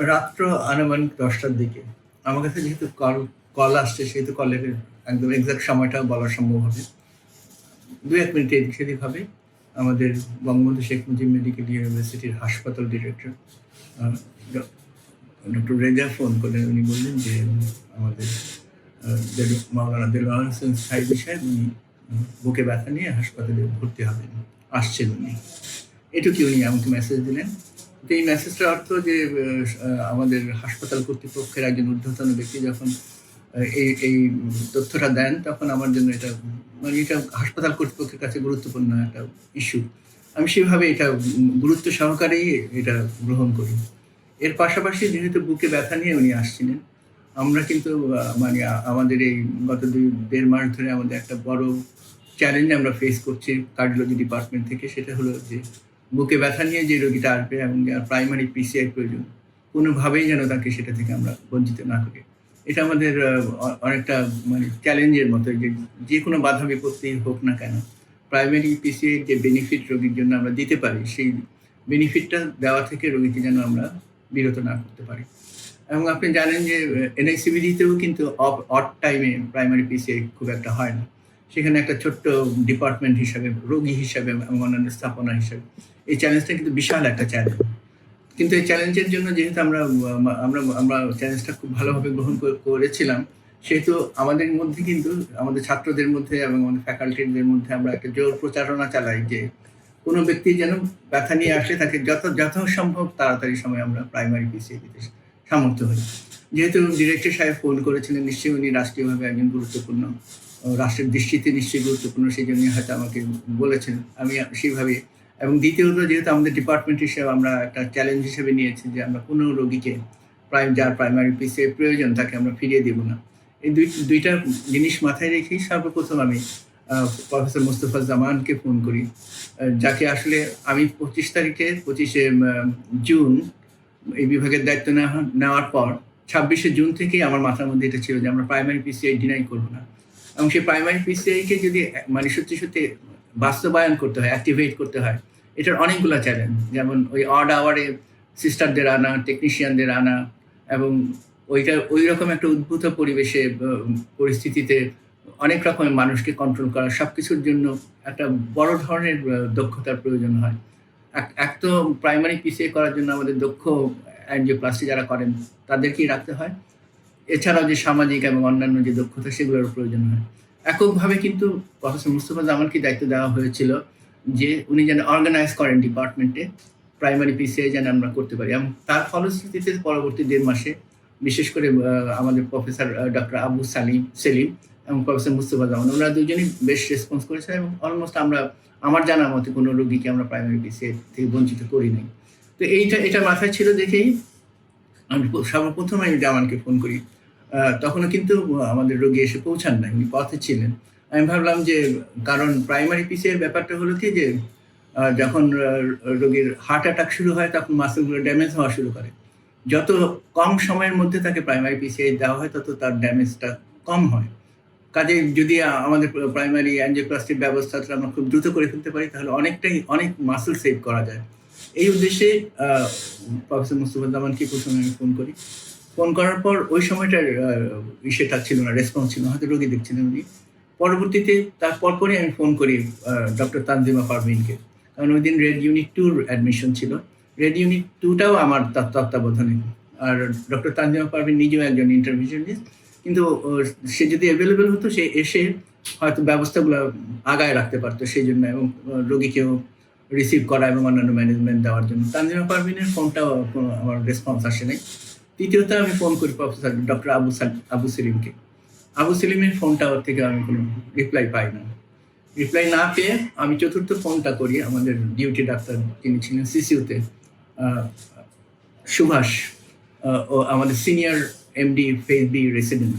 রাত্র আনুমানিক ১০টার দিকে আমার কাছে যেহেতু কল আসছে, সেহেতু কলের একদম এক্সাক্ট সময়টা বলা সম্ভব হবে। ২-১ মিনিট এদিক সেদিক হবে। আমাদের বঙ্গবন্ধু শেখ মুজিব মেডিকেল ইউনিভার্সিটির হাসপাতাল ডিরেক্টর ডক্টর রেজা ফোন করলেন। উনি বললেন যে আমাদের মাওলানা দেলোয়ার হোসেন সাইদি সাহেব উনি বুকে ব্যথা নিয়ে হাসপাতালে ভর্তি হবেন, আসছেন উনি। এটুকুই উনি আমাকে মেসেজ দিলেন। তো এই মেসেজটার অর্থ যে আমাদের হাসপাতাল কর্তৃপক্ষের একজন ঊর্ধ্বতন ব্যক্তি যখন এই এই তথ্যটা দেন, তখন আমার জন্য এটা মানে এটা হাসপাতাল কর্তৃপক্ষের কাছে গুরুত্বপূর্ণ একটা ইস্যু। আমি সেভাবে এটা গুরুত্ব সহকারেই এটা গ্রহণ করি। এর পাশাপাশি যেহেতু বুকে ব্যথা নিয়ে উনি আসছিলেন, আমরা কিন্তু মানে আমাদের এই গত ১.৫ মাস ধরে আমাদের একটা বড় চ্যালেঞ্জ আমরা ফেস করছি কার্ডিওলজি ডিপার্টমেন্ট থেকে। সেটা হলো যে বুকে ব্যথা নিয়ে যে রোগীটা আসবে এবং যার প্রাইমারি পিসিআই প্রয়োজন, কোনোভাবেই যেন তাকে সেটা থেকে আমরা বঞ্চিত না করি। এটা আমাদের অনেকটা মানে চ্যালেঞ্জের মতো, যে যেকোনো বাধা বিপত্তি হোক না কেন, প্রাইমারি পিসিআই যে বেনিফিট রোগীর জন্য আমরা দিতে পারি, সেই বেনিফিটটা দেওয়া থেকে রোগীকে যেন আমরা বিরত না করতে পারি। এবং আপনি জানেন যে এনআইসিবিডিতেও কিন্তু অড টাইমে প্রাইমারি পিসিআই খুব একটা হয় না। সেখানে একটা ছোট্ট ডিপার্টমেন্ট হিসাবে, রোগী হিসাবে এবং অন্যান্য স্থাপনা হিসাবে এই চ্যালেঞ্জটা কিন্তু বিশাল একটা চ্যালেঞ্জ। কিন্তু এই চ্যালেঞ্জের জন্য যেহেতু আমরা আমরা আমরা চ্যালেঞ্জটা খুব ভালোভাবে গ্রহণ করেছিলাম, সেহেতু আমাদের মধ্যে কিন্তু আমাদের ছাত্রদের মধ্যে এবং আমাদের ফ্যাকাল্টিদের মধ্যে আমরা একটা জোর প্রচারণা চালাই যে কোনো ব্যক্তি যেন ব্যথা নিয়ে আসে, তাকে যথাসম্ভব তাড়াতাড়ি সময় আমরা প্রাইমারি পিসিআই দিতে সামর্থ্য হই। যেহেতু ডিরেক্টর সাহেব ফোন করেছিলেন, নিশ্চয়ই উনি রাষ্ট্রীয়ভাবে একজন গুরুত্বপূর্ণ, রাষ্ট্রের দৃষ্টিতে নিশ্চয়ই গুরুত্বপূর্ণ, সেই জন্যই হয়তো আমাকে বলেছেন। আমি সেইভাবে, এবং দ্বিতীয়ত যেহেতু আমাদের ডিপার্টমেন্ট হিসেবে আমরা একটা চ্যালেঞ্জ হিসেবে নিয়েছি যে আমরা কোনো রোগীকে যার প্রাইমারি পিসিআই প্রয়োজন তাকে আমরা ফিরিয়ে দিব না। এই দুইটা জিনিস মাথায় রেখেই সর্বপ্রথম আমি প্রফেসর মোস্তফা জামানকে ফোন করি, যাকে আসলে আমি 25শে জুন এই বিভাগের দায়িত্ব নেওয়ার পর 26শে জুন থেকেই আমার মাথার মধ্যে এটা ছিল যে আমরা প্রাইমারি পিসিআই ডিনাই করব না। এবং সেই প্রাইমারি পিসিআইকে যদি মানে সত্যি সত্যি বাস্তবায়ন করতে হয়, অ্যাক্টিভেট করতে হয়, এটার অনেকগুলো চ্যালেঞ্জ। যেমন ওই অড আওয়ারে সিস্টারদের আনা, টেকনিশিয়ানদের আনা, এবং ওই রকম একটা উদ্ভূত পরিবেশে পরিস্থিতিতে অনেক রকমের মানুষকে কন্ট্রোল করা, সবকিছুর জন্য একটা বড় ধরনের দক্ষতার প্রয়োজন হয়। এক তো প্রাইমারি পিসিআই করার জন্য আমাদের দক্ষ অ্যাঞ্জিওপ্লাস্টি যারা করেন তাদেরকেই রাখতে হয়। এছাড়াও যে সামাজিক এবং অন্যান্য যে দক্ষতা, সেগুলোর প্রয়োজন হয়। এককভাবে কিন্তু প্রফেসর মুস্তফা জামানকে দায়িত্ব দেওয়া হয়েছিল যে উনি যেন অর্গানাইজ করেন ডিপার্টমেন্টে প্রাইমারি পিসিআই যেন আমরা করতে পারি। এবং তার ফলশ্রুতিতে পরবর্তী ১.৫ মাসে বিশেষ করে আমাদের প্রফেসর ডক্টর আবু সেলিম এবং প্রফেসর মুস্তফা জামান, ওনারা দুজনই বেশ রেসপন্স করেছেন এবং অলমোস্ট আমার জানা মতে কোনো রোগীকে আমরা প্রাইমারি পিসিআই থেকে বঞ্চিত করি নাই। তো এটা মাথায় ছিল দেখেই আমি সর্বপ্রথম আমি জামানকে ফোন করি। তখনও কিন্তু আমাদের রোগী এসে পৌঁছান নাই, উনি পথে ছিলেন। আমি ভাবলাম যে কারণ প্রাইমারি পিসিআই ব্যাপারটা হলো কি যে যখন রোগীর হার্ট অ্যাটাক শুরু হয় তখন মাসেলগুলো ড্যামেজ হওয়া শুরু করে। যত কম সময়ের মধ্যে তাকে প্রাইমারি পিসিআই দেওয়া হয় তত তার ড্যামেজটা কম হয়। কাজেই যদি আমাদের প্রাইমারি অ্যাঞ্জিওপ্লাস্টির ব্যবস্থাটা আমরা খুব দ্রুত করে ফেলতে পারি, তাহলে অনেক মাসেল সেভ করা যায়। এই উদ্দেশ্যে প্রফেসর মুস্তফা জামানকে প্রথমে আমি ফোন করি। ফোন করার পর ওই সময়টার সেটা ছিল না, রেসপন্স ছিল না, হয়তো রোগী দেখছিলেন উনি। পরবর্তীতে তার পরপরই আমি ফোন করি ডক্টর তানজিমা পারভীনকে, কারণ ওই দিন রেড ইউনিট 2 অ্যাডমিশন ছিল। রেড ইউনিট 2টাও আমার তত্ত্বাবধানে। আর ডক্টর তানজিমা পারভীন নিজেও একজন ইন্টারভিশনিস্ট, কিন্তু সে যদি অ্যাভেলেবেল হতো সে এসে হয়তো ব্যবস্থাগুলো আগায় রাখতে পারতো সেই জন্য, এবং রোগীকেও রিসিভ করা এবং অন্যান্য ম্যানেজমেন্ট দেওয়ার জন্য। তানজিমা পারভীনের ফোনটাও কোনো আমার রেসপন্স আসে নাই। তৃতীয়ত আমি ফোন করি প্রফেসর ডক্টর আবু সেলিমকে। আবু সেলিমের ফোনটা ওর থেকে আমি কোনো রিপ্লাই পাই না। রিপ্লাই না পেয়ে আমি চতুর্থ ফোনটা করি আমাদের ডিউটি ডাক্তার, তিনি ছিলেন সিসিউতে, সুভাষ, ও আমাদের senior MD phase B resident.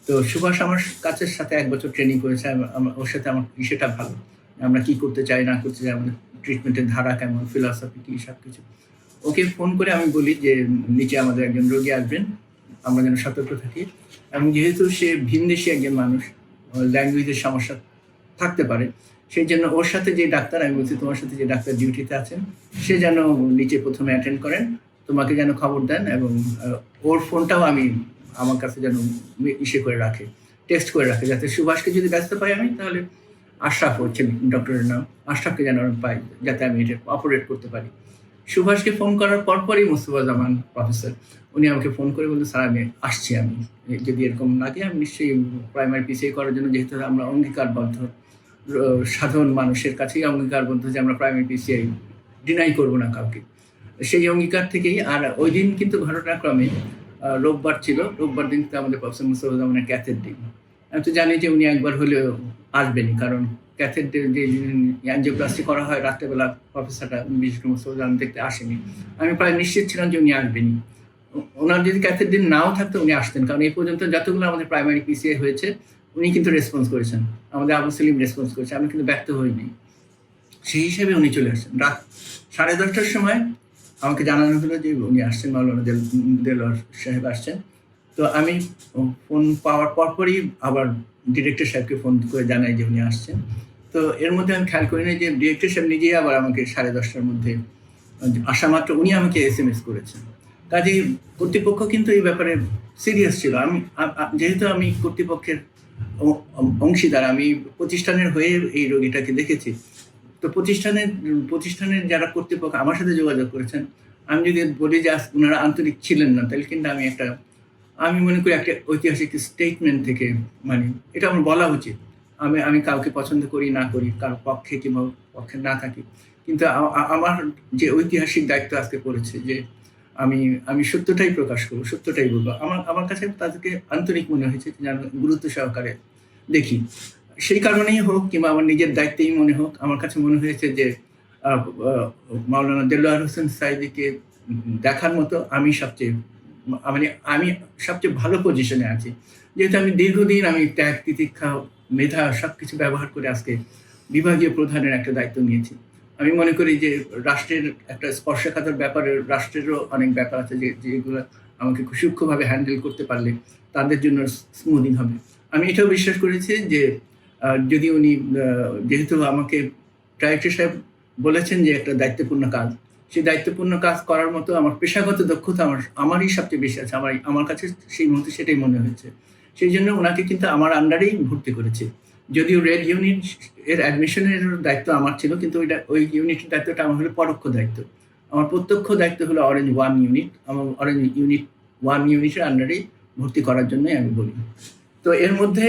তো সুভাষ আমার কাছের সাথে 1 বছর ট্রেনিং করেছে। ওর সাথে আমার বিষয়টা ভালো, আমরা কি করতে চাই না করতে চাই, আমাদের ট্রিটমেন্টের ধারা কেমন, ফিলসফি কি, সব কিছু। ওকে ফোন করে আমি বলি যে নিচে আমাদের একজন রোগী আসবেন, আমরা যেন সতর্ক থাকি। এবং যেহেতু সে ভিনদেশী একজন মানুষ, ল্যাঙ্গুয়েজের সমস্যা থাকতে পারে, সেই জন্য ওর সাথে যে ডাক্তার, আমি বলছি তোমার সাথে যে ডাক্তার ডিউটিতে আছেন, সে যেন নিচে প্রথমে অ্যাটেন্ড করেন, তোমাকে যেন খবর দেন, এবং ওর ফোনটাও আমি আমার কাছে যেন ইসে করে রাখে, টেক্সট করে রাখে, যাতে সুভাষকে যদি ব্যস্ত পাই আমি, তাহলে আশরাফ হচ্ছে ডক্টরের নাম, আশরাফকে যেন আমি পাই, যাতে আমি এটা অপারেট করতে পারি। সুভাষকে ফোন করার পরপরই মোস্তফা জামান প্রফেসর উনি আমাকে ফোন করে বলতে, স্যার আমি আসছি, আমি যদি এরকম লাগে আমি নিশ্চয়ই প্রাইমারি পিসিআই করার জন্য, যেহেতু আমরা অঙ্গীকারবদ্ধ সাধারণ মানুষের কাছেই অঙ্গীকারবদ্ধ যে আমরা প্রাইমারি পিসিআই ডিনাই করবো না কাউকে, সেই অঙ্গীকার থেকেই। আর ওই দিন কিন্তু ঘটনাক্রমে রোববার ছিল, রোববার দিন কিন্তু আমাদের প্রফেসর মোস্তফা জামানের ক্যাথের দিন। আমি তো জানি যে উনি একবার হলেও আসবেনি, কারণ ক্যাথের যে অ্যাঞ্জিওপ্লাস্টি করা হয় রাত্রেবেলা, প্রফেসরটা বিশেষ করে মোস্তফা জামান দেখতে আসেনি। আমি প্রায় নিশ্চিত ছিলাম যে উনি আসবেনি। ওনার যদি ক্যাথের দিন নাও থাকতো উনি আসতেন, কারণ এই পর্যন্ত যতগুলো আমাদের প্রাইমারি পিসিআই হয়েছে উনি কিন্তু রেসপন্স করেছেন, আমাদের আবু সেলিম রেসপন্স করেছে, আমি কিন্তু ব্যর্থ হইনি। সেই হিসেবে উনি চলে আসছেন। রাত 10:30টার সময় আমাকে জানানো হলো যে উনি আসছেন, মাওলানা দেলোয়ার সাহেব আসছেন। তো আমি ফোন পাওয়ার পরপরই আবার ডিরেক্টর সাহেবকে ফোন করে জানাই যে উনি আসছেন। তো এর মধ্যে আমি খেয়াল করি না যে ডিরেক্টর সাহেব নিজেই আবার আমাকে 10:30টার মধ্যে আসা মাত্র উনি আমাকে SMS করেছেন। কাজেই কর্তৃপক্ষ কিন্তু এই ব্যাপারে সিরিয়াস ছিল। আমি যেহেতু আমি কর্তৃপক্ষের অংশীদার, আমি প্রতিষ্ঠানের হয়ে এই রোগীটাকে দেখেছি, তো প্রতিষ্ঠানের যারা কর্তৃপক্ষ আমার সাথে যোগাযোগ করেছেন, আমি যদি বলি যে ওনারা আন্তরিক ছিলেন না, তাহলে কিন্তু আমি মনে করি একটা ঐতিহাসিক স্টেটমেন্ট থেকে, মানে এটা আমার বলা উচিত। আমি কাউকে পছন্দ করি না করি, কারো পক্ষে কিংবা পক্ষে না থাকি, কিন্তু আমার যে ঐতিহাসিক দায়িত্ব আজকে পড়েছে যে আমি সত্যটাই প্রকাশ করবো, সত্যটাই বলবো। আমার কাছে তাদেরকে আন্তরিক মনে হয়েছে, যেন গুরুত্ব সহকারে দেখি। সেই কারণেই হোক কিংবা আমার নিজের দায়িত্বেই মনে হোক, আমার কাছে মনে হয়েছে যে মাওলানা দেলোয়ার হোসেন সাঈদীকে দেখার মতো আমি সবচেয়ে ভালো পজিশনে আছি, যেহেতু আমি দীর্ঘদিন আমি ত্যাগ, তিতিক্ষা, মেধা সবকিছু ব্যবহার করে আজকে বিভাগীয় প্রধানের একটা দায়িত্ব নিয়েছি। আমি মনে করি যে রাষ্ট্রের একটা স্পর্শকাতর ব্যাপারে, রাষ্ট্রেরও অনেক ব্যাপার আছে যেগুলো আমাকে সূক্ষ্মভাবে হ্যান্ডেল করতে পারলে তাদের জন্য স্মুদিং হবে। আমি এটাও বিশ্বাস করেছি যে যদি উনি, যেহেতু আমাকে ডাইরেক্টর সাহেব বলেছেন যে একটা দায়িত্বপূর্ণ কাজ, সেই দায়িত্বপূর্ণ কাজ করার মতো আমার পেশাগত দক্ষতা আমারই সবচেয়ে বেশি আছে, আমার কাছে সেই মুহূর্তে সেটাই মনে হয়েছে। সেই জন্য ওনাকে কিন্তু আমার আন্ডারেই ভর্তি করেছে। যদিও রেড ইউনিট এর অ্যাডমিশনের দায়িত্ব আমার ছিল, কিন্তু ওই ইউনিটের দায়িত্বটা আমার হলো পরোক্ষ দায়িত্ব। আমার প্রত্যক্ষ দায়িত্ব হলো অরেঞ্জ 1 ইউনিট, আমার অরেঞ্জ ইউনিট 1 ইউনিটের আন্ডারেই ভর্তি করার জন্যই আমি বলি। তো এর মধ্যে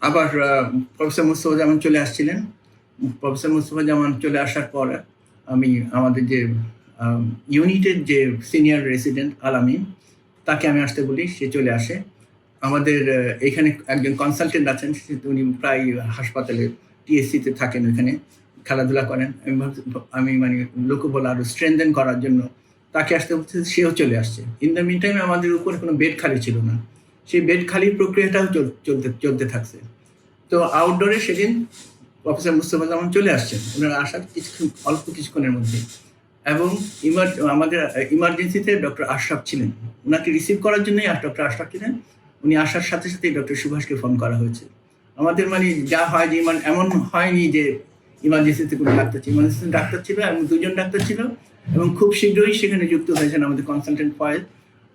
আবার প্রফেসর মোস্তফা জামান চলে আসছিলেন। প্রফেসর মোস্তফা জামান চলে আসার পর আমি আমাদের যে ইউনিটের যে সিনিয়র রেসিডেন্ট আলামিন, তাকে আমি আসতে বলি, সে চলে আসে। আমাদের এখানে একজন কনসালটেন্ট আছেন, উনি প্রায় হাসপাতালে TSC-তে থাকেন, ওইখানে খেলাধুলা করেন। আমি মানে লোকবল আরও স্ট্রেনথেন করার জন্য তাকে আসতে বলছে, সেও চলে আসছে। ইন দ্য মিন টাইমে আমাদের উপরে কোনো বেড খালি ছিল না, সেই বেড খালির প্রক্রিয়াটাও চলতে থাকছে। তো আউটডোরে সেদিন প্রফেসর মুস্তফা জামান চলে আসছেন, ওনারা আসার অল্প কিছুক্ষণের মধ্যে। এবং আমাদের ইমার্জেন্সিতে ডক্টর আশরাফ ছিলেন, ওনাকে রিসিভ করার জন্যই ডক্টর আশরাফ ছিলেন। উনি আসার সাথে সাথেই ডক্টর সুভাষকে ফোন করা হয়েছে। আমাদের মানে যা হয় যে এমন হয়নি যে ইমার্জেন্সিতে কোনো ডাক্তার ছিল, ইমার্জেন্সিতে ডাক্তার ছিল এবং 2জন ডাক্তার ছিল, এবং খুব শীঘ্রই সেখানে যুক্ত হয়েছেন আমাদের কনসালটেন্ট ফয়েজ।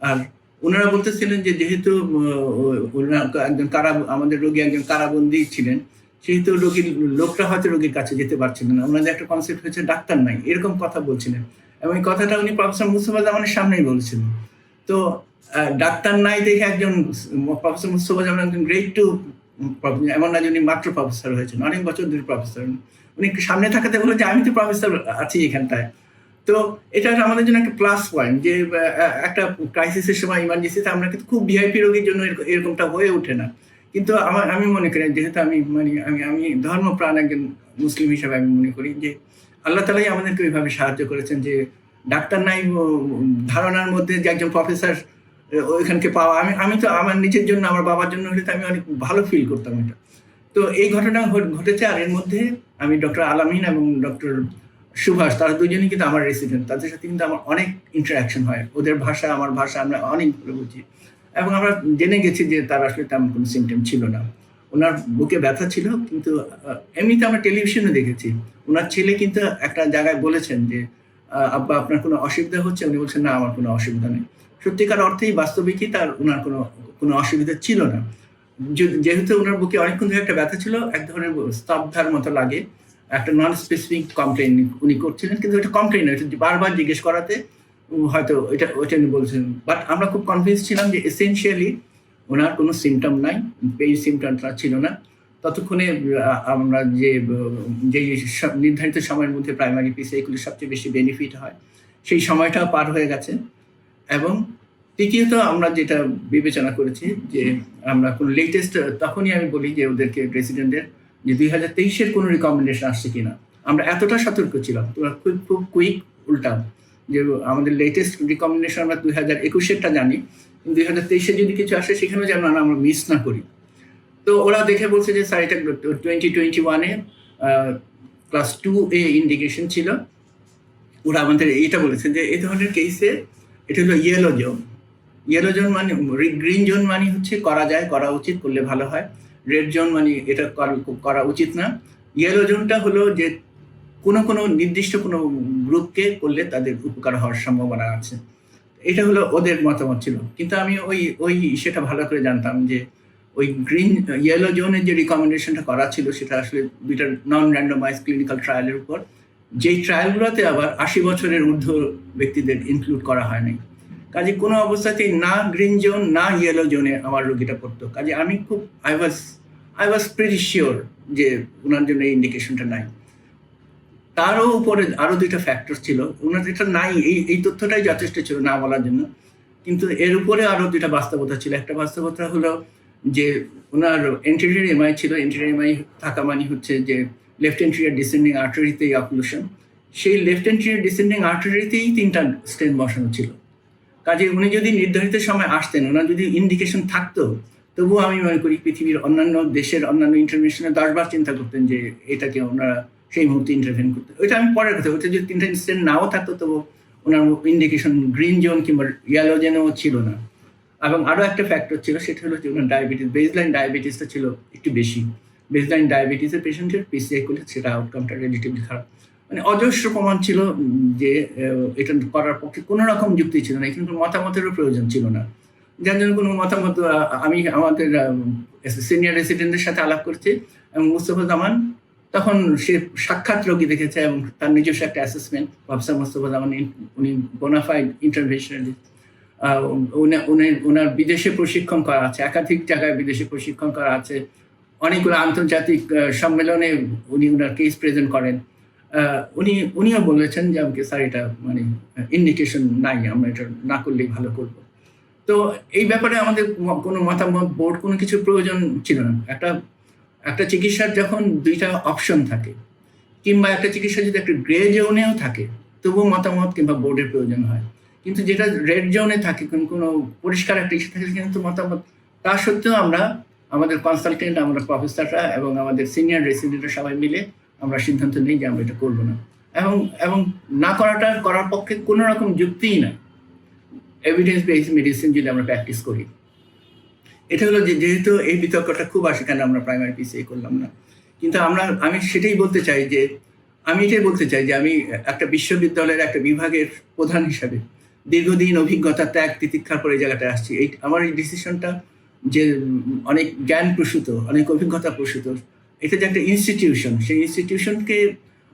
আর ওনারা বলতেছিলেন যে যেহেতু আমাদের রোগী একজন কারাবন্দী ছিলেন, সেহেতু লোকটা হয়তো রোগীর কাছে যেতে পারছিলেন না। ওনাদের একটা কনসেপ্ট হয়েছে ডাক্তার নাই, এরকম কথা বলছিলেন, এবং এই কথাটা উনি প্রফেসর মুস্তফা জামানের সামনেই বলছিলেন। তো ডাক্তার নাই দেখে একজন প্রফেসর মুস্তফা জামান একজন গ্রেড 2, এমন না যে উনি মাত্র প্রফেসর হয়েছেন, অনেক বছর ধরে প্রফেসর, উনি সামনে থাকাতে বলে যে আমি তো প্রফেসর আছি এখানটায়। তো এটা আমাদের জন্য একটা প্লাস পয়েন্ট যে একটা ক্রাইসিসের সময় ইমার্জেন্সিতে আমরা কিন্তু খুব ভিআইপি রোগীর জন্য এরকমটা হয়ে ওঠে না। কিন্তু আমি মনে করি, যেহেতু আমি ধর্মপ্রাণ একজন মুসলিম হিসাবে আমি মনে করি যে আল্লাহ তালাই আমাদেরকে ওইভাবে সাহায্য করেছেন যে ডাক্তার নাই ধারণার মধ্যে যে একজন প্রফেসর ওইখানকে পাওয়া, আমি তো আমার নিজের জন্য, আমার বাবার জন্য হলে তো আমি অনেক ভালো ফিল করতাম এটা। তো এই ঘটনা ঘটেছে। আর এর মধ্যে আমি ডক্টর আলামিন এবং ডক্টর সুভাষ, তারা দুজনই কিন্তু আমার রেসিডেন্ট, তাদের সাথে কিন্তু আমার অনেক ইন্টারাকশন হয়, ওদের ভাষা আমার ভাষা আমরা অনেক ভালো বুঝি, এবং আমরা জেনে গেছি যে তার আসলে তেমন কোনো সিমটম ছিল না। ওনার বুকে ব্যথা ছিল, কিন্তু এমনিতে আমরা টেলিভিশনে দেখেছি ওনার ছেলে কিন্তু একটা জায়গায় বলেছেন যে আব্বা আপনার কোনো অসুবিধা হচ্ছে? উনি বলছেন, না আমার কোনো অসুবিধা নেই। সত্যিকার অর্থেই বাস্তবিকই উনার কোনো অসুবিধা ছিল না। যেহেতু উনার বুকে অনেকক্ষণ ধরে একটা ব্যথা ছিল, এক ধরনের স্তব্ধার মতো লাগে। একটা নন স্পেসিফিক কমপ্লেইন উনি করছিলেন, কিন্তু এটা কমপ্লেইন নয়, এটা বারবার জিজ্ঞেস করাতে হয়তো ওইটা উনি বলছেন। বাট আমরা খুব কনভিন্স ছিলাম যে এসেনশিয়ালি ওনার কোনো সিমটম নাই, এই সিমটমটা ছিল না। ততক্ষণে আমরা যেই নির্ধারিত সময়ের মধ্যে প্রাইমারি পিসিআই সবচেয়ে বেশি বেনিফিট হয়, সেই সময়টাও পার হয়ে গেছে। এবং তৃতীয়ত আমরা যেটা বিবেচনা করেছি যে আমরা কোনো লেটেস্ট, তখনই আমি বলি যে ওদেরকে রেসিডেন্টদের যে 2023-এর কোনো রিকমেন্ডেশন আসছে কিনা। আমরা এতটা সতর্ক ছিলাম, তোরা খুব কুইক উল্টাও যে আমাদের লেটেস্ট রিকমেন্ডেশন আমরা 2021-এরটা জানি, 2023-এ যদি কিছু আসে সেখানেও যেন আমরা মিস না করি। তো ওরা দেখে বলছে যে স্যার এটা 2021-এ ক্লাস 2A ইন্ডিকেশন ছিল। ওরা আমাদের এইটা বলেছে যে এই ধরনের কেসে এটা হলো ইয়েলো জোন। ইয়েলো জোন মানে, গ্রিন জোন মানে হচ্ছে করা যায়, করা উচিত, করলে ভালো হয়। রেড জোন মানে এটা করা উচিত না। ইয়েলো জোনটা হলো যে কোনো নির্দিষ্ট কোনো গ্রুপকে করলে তাদের উপকার হওয়ার সম্ভাবনা আছে। এটা হলো ওদের মতামত ছিল। কিন্তু আমি ওই সেটা ভালো করে জানতাম যে ওই ইয়েলো জোনের যে রিকমেন্ডেশনটা করা ছিল সেটা আসলে দুইটা নন র্যান্ডমাইজ ক্লিনিক্যাল ট্রায়ালের উপর, যেই ট্রায়ালগুলোতে আবার 80 বছরের ঊর্ধ্ব ব্যক্তিদের ইনক্লুড করা হয়নি। কাজে কোনো অবস্থাতেই না গ্রিন জোন না ইয়েলো জোনে আমার রোগীটা পড়তো। কাজে আমি খুব আই ওয়াজ প্রিটি শিওর যে ওনার জন্য এই ইন্ডিকেশনটা নাই। তারও উপরে আরো দুইটা ফ্যাক্টর ছিল, ওনার এটা নাই এই তথ্যটাই যথেষ্ট ছিল না বলার জন্য। কিন্তু এর উপরে আরো দুইটা বাস্তবতা ছিল। একটা বাস্তবতা হলো যে ওনার এন্টেরিয়র এমআই ছিল। এন্টেরিয়র এমআই থাকা মানে হচ্ছে যে লেফট এন্টেরিয়র ডিসেন্ডিং আর্টারিতেই অক্লুশন। সেই লেফট এন্টেরিয়র ডিসেন্ডিং আর্টারিতেই 3টা স্টেন্ট বসানো ছিল। কাজে উনি যদি নির্ধারিত সময় আসতেন, ওনার যদি ইন্ডিকেশন থাকতো, তবুও আমি মনে করি পৃথিবীর অন্যান্য দেশের অন্যান্য ইন্টারভেনশনে 10 বার চিন্তা করতেন যে এটাকে ওনারা সেই মুহূর্তে ইন্টারভেন করতে। ওইটা আমি পরের কথা, ওইটা যদি 3টা স্টেন্ট নাও থাকতো তবু ওনার ইন্ডিকেশন গ্রিন জোন কিংবা ইয়েলো জোনও ছিল না। এবং আরও একটা ফ্যাক্টর ছিল, সেটা হলো যে ওনার ডায়াবেটিস, বেসলাইন ডায়াবেটিসটা ছিল একটু বেশি। বেসলাইন ডায়াবেটিসের পেশেন্টের পিসিআই করলে সেটা আউটকামটা রিলেটিভলি খারাপ। মানে অজস্র প্রমাণ ছিল যে এটা করার পক্ষে কোনো রকম যুক্তি ছিল না, কিন্তু মতামতেরও প্রয়োজন ছিল না। যার জন্য কোনো মতামত, আমি আমাদের সিনিয়র রেসিডেন্টদের সাথে আলাপ করছি এবং মুস্তফা জামান তখন সে সাক্ষাৎ রোগী দেখেছে এবং তার নিজস্ব একটা অ্যাসেসমেন্ট, প্রফেসর মুস্তফা জামান উনি বোনাফাইড ইন্টারভেনশনালিস্ট। ওনার বিদেশে প্রশিক্ষণ করা আছে, একাধিক জায়গায় বিদেশে প্রশিক্ষণ করা আছে, অনেকগুলো আন্তর্জাতিক সম্মেলনে উনি ওনার কেস প্রেজেন্ট করেন। উনিও বলেছেন যে আমাকে স্যার এটা মানে ইন্ডিকেশন নাই, আমরা এটা না করলেই ভালো করব। তো এই ব্যাপারে আমাদের কোনো মতামত বোর্ড কোনো কিছুর প্রয়োজন ছিল না। একটা চিকিৎসার যখন 2টা অপশন থাকে, কিংবা একটা চিকিৎসা যদি একটা গ্রে জোনেও থাকে, তবুও মতামত কিংবা বোর্ডের প্রয়োজন হয়। কিন্তু যেটা রেড জোনে থাকে, কোনো পরিষ্কার একটা ইস্যু থাকে, কিন্তু মতামত, তা সত্ত্বেও আমরা আমাদের কনসালটেন্ট, আমরা প্রফেসররা এবং আমাদের সিনিয়র রেসিডেন্টরা সবাই মিলে আমরা সিদ্ধান্ত নিই যে আমরা এটা করবো না। এবং না করার পক্ষে কোনো রকম যুক্তিই না, এভিডেন্স বেসড মেডিসিন যদি আমরা প্র্যাকটিস করি। এটা হলো যেহেতু এই বিতর্কটা খুব আসে কেন আমরা প্রাইমারি পিসিআই করলাম না। কিন্তু আমি এটাই বলতে চাই যে আমি একটা বিশ্ববিদ্যালয়ের একটা বিভাগের প্রধান হিসাবে দীর্ঘদিন অভিজ্ঞতা, ত্যাগ তিতিক্ষার পরে এই জায়গাটায় আসছি। আমার এই ডিসিশনটা যে অনেক জ্ঞান প্রসূত, অনেক অভিজ্ঞতা প্রসূত, এটা যে একটা ইনস্টিটিউশন, সেই ইনস্টিটিউশনকে